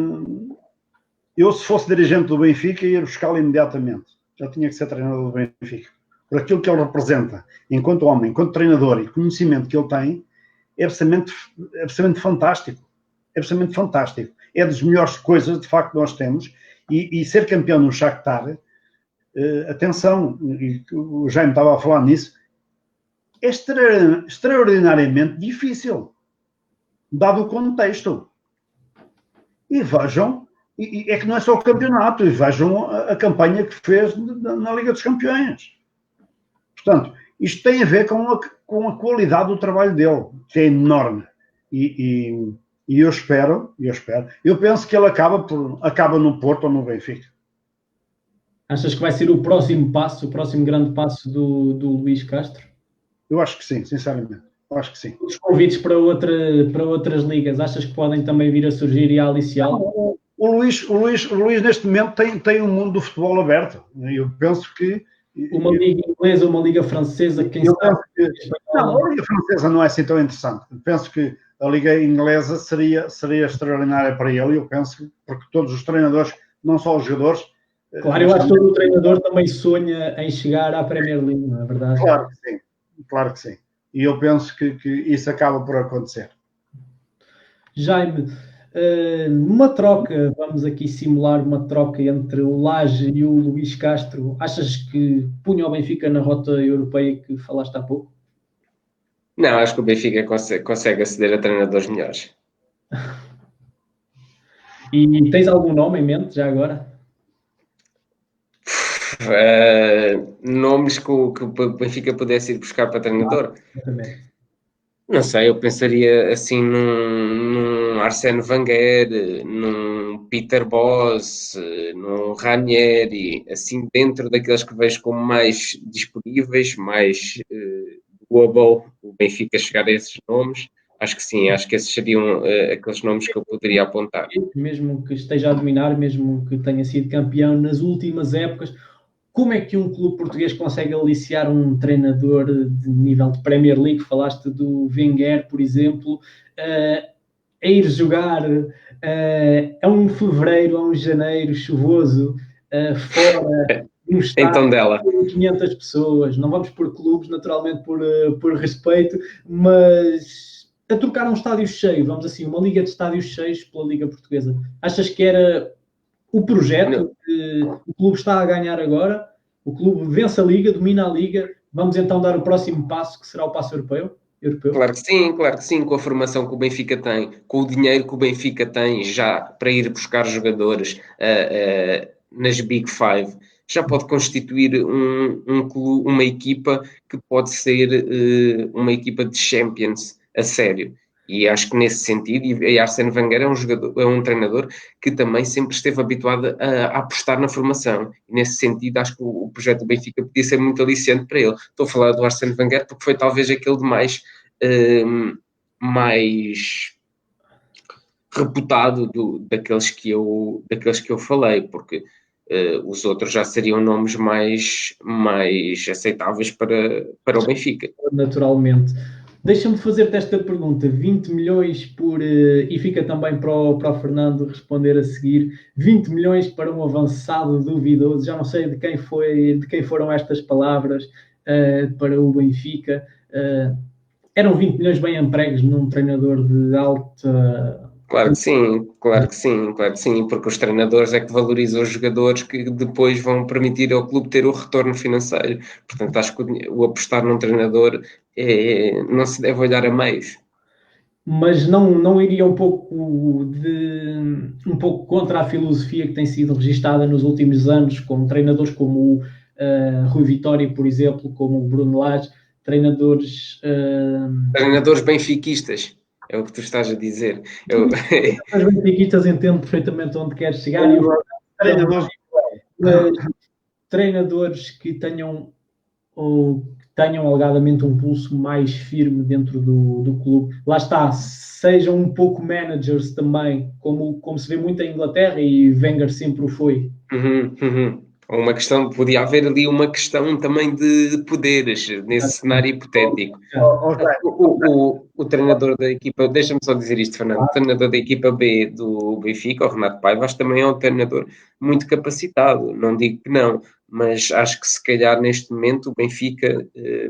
eu, se fosse dirigente do Benfica, ia buscá-lo imediatamente. Já tinha que ser treinador do Benfica. Por aquilo que ele representa, enquanto homem, enquanto treinador e conhecimento que ele tem, é absolutamente fantástico. É absolutamente fantástico. É das melhores coisas, de facto, que nós temos. E ser campeão no Shakhtar, atenção, e o Jaime estava a falar nisso, é extraordinariamente difícil, dado o contexto. E vejam, é que não é só o campeonato, e vejam a campanha que fez na Liga dos Campeões. Portanto, isto tem a ver com a qualidade do trabalho dele, que é enorme. E eu penso que ele acaba no Porto ou no Benfica. Achas que vai ser o próximo grande passo do Luís Castro? Eu acho que sim, sinceramente. Eu acho que sim. Os convites para outras ligas, achas que podem também vir a surgir e a aliciá-lo? O Luís neste momento tem um mundo do futebol aberto. Eu penso que... Uma liga inglesa, uma liga francesa, quem sabe? Não, a liga francesa não é assim tão interessante. Eu penso que a liga inglesa seria extraordinária para ele. Eu penso porque todos os treinadores, não só os jogadores... Claro, eu acho que todo o treinador também sonha em chegar à Premier League, não é verdade? Claro que sim. E eu penso que isso acaba por acontecer. Jaime, uma troca, vamos aqui simular uma troca entre o Lage e o Luís Castro. Achas que punha o Benfica na rota europeia que falaste há pouco? Não, acho que o Benfica consegue aceder a treinadores melhores. E tens algum nome em mente já agora? Nomes que o Benfica pudesse ir buscar para treinador? Exatamente. Não sei, eu pensaria assim num Arsène Wenger, num Peter Bosz, num Ranieri, assim dentro daqueles que vejo como mais disponíveis, mais doable, o Benfica chegar a esses nomes. Acho que sim, acho que esses seriam aqueles nomes que eu poderia apontar. Mesmo que esteja a dominar, mesmo que tenha sido campeão nas últimas épocas, como é que um clube português consegue aliciar um treinador de nível de Premier League? Falaste do Wenger, por exemplo, a ir jogar a um fevereiro, a um janeiro chuvoso, fora de um estádio com 500 pessoas. Não vamos por clubes, naturalmente, por respeito, mas a trocar um estádio cheio, vamos assim, uma liga de estádios cheios pela Liga Portuguesa. Achas que era o projeto que o clube está a ganhar agora? O clube vence a Liga, domina a Liga, vamos então dar o próximo passo, que será o passo europeu? Claro que sim, com a formação que o Benfica tem, com o dinheiro que o Benfica tem já para ir buscar jogadores nas Big Five, já pode constituir um clube, uma equipa que pode ser uma equipa de Champions a sério. E acho que nesse sentido, e Arsène Wenger é um treinador que também sempre esteve habituado a apostar na formação. E nesse sentido, acho que o projeto do Benfica podia ser muito aliciante para ele. Estou a falar do Arsène Wenger porque foi talvez aquele de mais reputado daqueles que eu falei, porque os outros já seriam nomes mais aceitáveis para o Benfica. Naturalmente. Deixa-me fazer-te esta pergunta. 20 milhões e fica também para o Fernando responder a seguir. 20 milhões para um avançado duvidoso. Já não sei de quem foram estas palavras para o Benfica. Eram 20 milhões bem empregos num treinador de alta... Claro que sim, porque os treinadores é que valorizam os jogadores que depois vão permitir ao clube ter o retorno financeiro. Portanto, acho que o apostar num treinador não se deve olhar a meios. Mas não iria um pouco contra a filosofia que tem sido registada nos últimos anos, com treinadores como o Rui Vitória, por exemplo, como o Bruno Lage, treinadores benfiquistas. É o que tu estás a dizer. As benfiquistas entendo perfeitamente onde queres chegar. Treinadores que tenham alegadamente um pulso mais firme dentro do clube. Lá está, sejam um pouco managers também, como se vê muito em Inglaterra, e Wenger sempre o foi. Uma questão, podia haver ali uma questão também de poderes nesse cenário hipotético. O treinador da equipa, deixa-me só dizer isto, Fernando, o treinador da equipa B do Benfica, o Renato Paiva, acho que também é um treinador muito capacitado, não digo que não, mas acho que se calhar neste momento o Benfica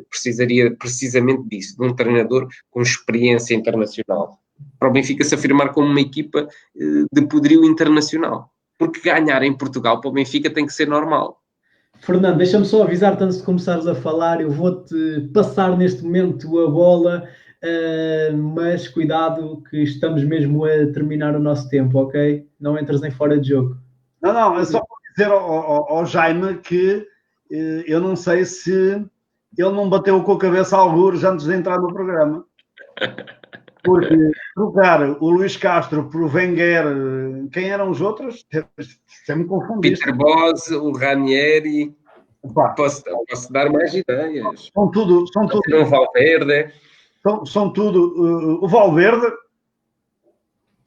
precisaria precisamente disso, de um treinador com experiência internacional, para o Benfica se afirmar como uma equipa de poderio internacional. Porque ganhar em Portugal para o Benfica tem que ser normal. Fernando, deixa-me só avisar-te antes de começares a falar, eu vou-te passar neste momento a bola, mas cuidado que estamos mesmo a terminar o nosso tempo, ok? Não entras em fora de jogo. Não, é só para dizer ao Jaime que eu não sei se ele não bateu com a cabeça a algures antes de entrar no programa. Porque trocar o Luís Castro por o Wenger, quem eram os outros? Você me confundiste. Peter Bosz, o Ranieri. Posso dar mais ideias. São tudo. O Valverde. São tudo. O Valverde,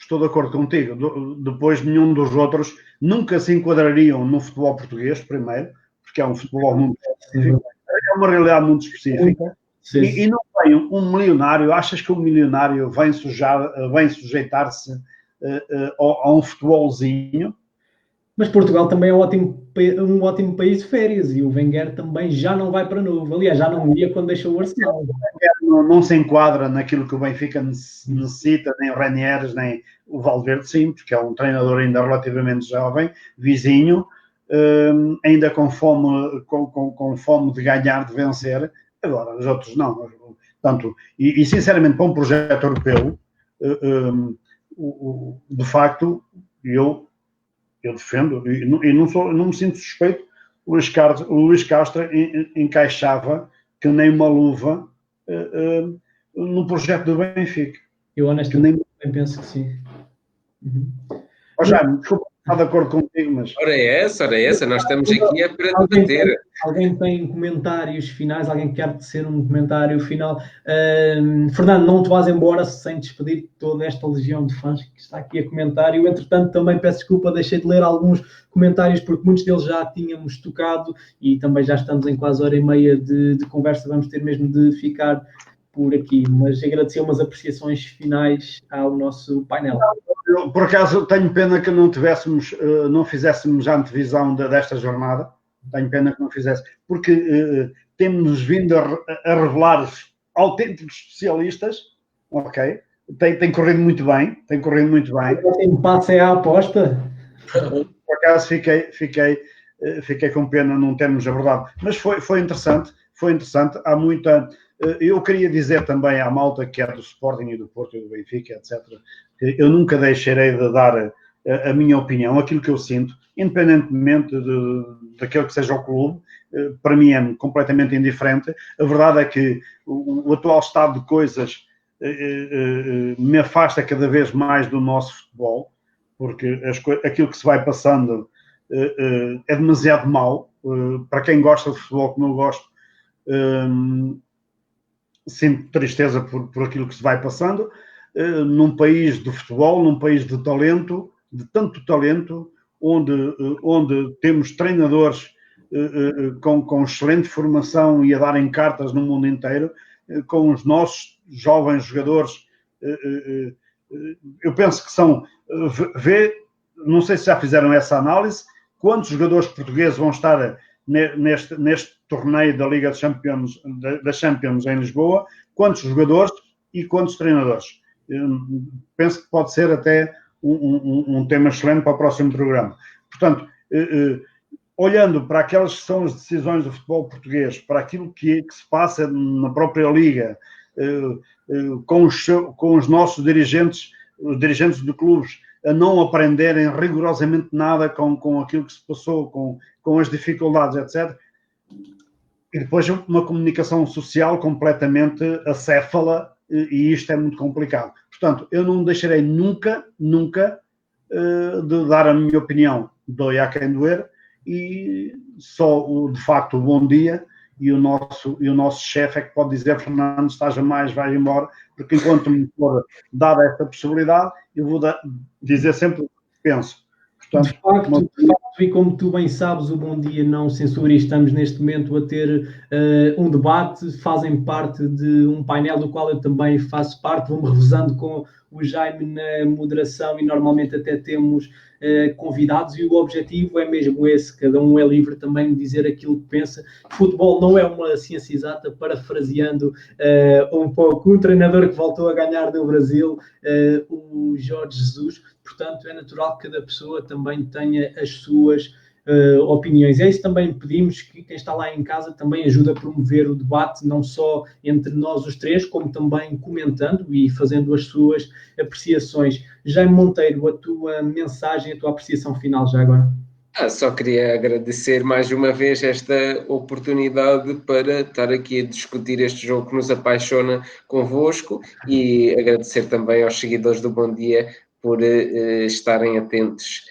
estou de acordo contigo. Depois, nenhum dos outros nunca se enquadrariam no futebol português, primeiro, porque é um futebol muito específico. É uma realidade muito específica. E não vem um milionário, achas que um milionário vem sujeitar-se a um futebolzinho? Mas Portugal também é um ótimo país de férias e o Wenger também já não vai para novo. Aliás, já não ia quando deixou o Arsenal. Não se enquadra naquilo que o Benfica necessita, nem o Ranieri, nem o Valverde, sim, porque é um treinador ainda relativamente jovem, vizinho, ainda com fome de ganhar, de vencer. Agora, os outros não. Portanto, e sinceramente, para um projeto europeu, de facto, eu defendo, e não me sinto suspeito, o Luís Castro encaixava que nem uma luva no projeto do Benfica. Eu honestamente penso que sim. Jaime, desculpa, estou de acordo contigo, mas... Ora é essa, nós estamos aqui para debater. Alguém tem comentários finais? Alguém quer tecer um comentário final? Fernando, não te vás embora sem despedir de toda esta legião de fãs que está aqui a comentar. Eu, entretanto, também peço desculpa, deixei de ler alguns comentários porque muitos deles já tínhamos tocado e também já estamos em quase hora e meia de conversa. Vamos ter mesmo de ficar por aqui, mas agradecer umas apreciações finais ao nosso painel. Eu, por acaso, tenho pena que não fizéssemos a antevisão desta jornada. Tenho pena que não fizesse, porque temos-nos vindo a revelar autênticos especialistas, ok? Tem corrido muito bem, O empate é a aposta. Por acaso fiquei com pena não termos abordado, mas foi interessante, há muita... Eu queria dizer também à malta que é do Sporting e do Porto e do Benfica, etc., que eu nunca deixarei de dar a minha opinião, aquilo que eu sinto, independentemente daquele que seja o clube, para mim é completamente indiferente. A verdade é que o atual estado de coisas me afasta cada vez mais do nosso futebol, porque aquilo que se vai passando é demasiado mau. Para quem gosta de futebol, como eu gosto, sinto tristeza por aquilo que se vai passando. num país de futebol, num país de talento, de tanto talento, onde temos treinadores com excelente formação e a darem cartas no mundo inteiro, com os nossos jovens jogadores. Eu penso que são... Não sei se já fizeram essa análise, quantos jogadores portugueses vão estar neste torneio da Liga dos Campeões, da Champions em Lisboa, quantos jogadores e quantos treinadores. Penso que pode ser até um tema excelente para o próximo programa. Portanto, olhando para aquelas que são as decisões do futebol português, para aquilo que se passa na própria Liga, com os nossos dirigentes, os dirigentes de clubes, a não aprenderem rigorosamente nada com aquilo que se passou, com as dificuldades, etc. E depois uma comunicação social completamente acéfala, e isto é muito complicado. Portanto, eu não deixarei nunca de dar a minha opinião, doia a quem doer, e só, de facto, o bom dia e o nosso chefe é que pode dizer: Fernando, estaja mais, vai embora, porque enquanto me for dada esta possibilidade, eu vou dizer sempre o que penso. Portanto, de facto, e como tu bem sabes, o Bom Dia não censura, e estamos neste momento a ter um debate, fazem parte de um painel do qual eu também faço parte, vou-me revezando com o Jaime na moderação e normalmente até temos convidados, e o objetivo é mesmo esse, cada um é livre também de dizer aquilo que pensa. Futebol não é uma ciência exata, parafraseando um pouco um treinador que voltou a ganhar do Brasil, o Jorge Jesus. Portanto, é natural que cada pessoa também tenha as suas opiniões. É isso também pedimos, que quem está lá em casa também ajude a promover o debate, não só entre nós os três, como também comentando e fazendo as suas apreciações. Jaime Monteiro, a tua mensagem, a tua apreciação final já agora. Só queria agradecer mais uma vez esta oportunidade para estar aqui a discutir este jogo que nos apaixona convosco, e agradecer também aos seguidores do Bom Dia por estarem atentos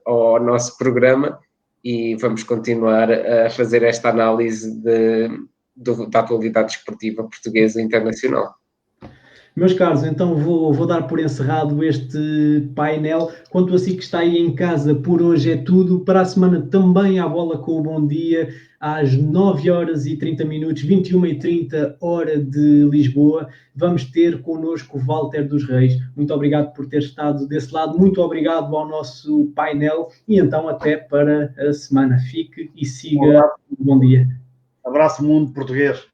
ao nosso programa, e vamos continuar a fazer esta análise da atualidade desportiva portuguesa e internacional. Meus caros, então vou dar por encerrado este painel. Quanto a si que está aí em casa, por hoje é tudo. Para a semana também há bola com o Bom Dia, às 9h30, 21h30, hora de Lisboa. Vamos ter connosco o Walter dos Reis. Muito obrigado por ter estado desse lado. Muito obrigado ao nosso painel. E então até para a semana. Fique e siga o Bom Dia. Abraço, mundo português.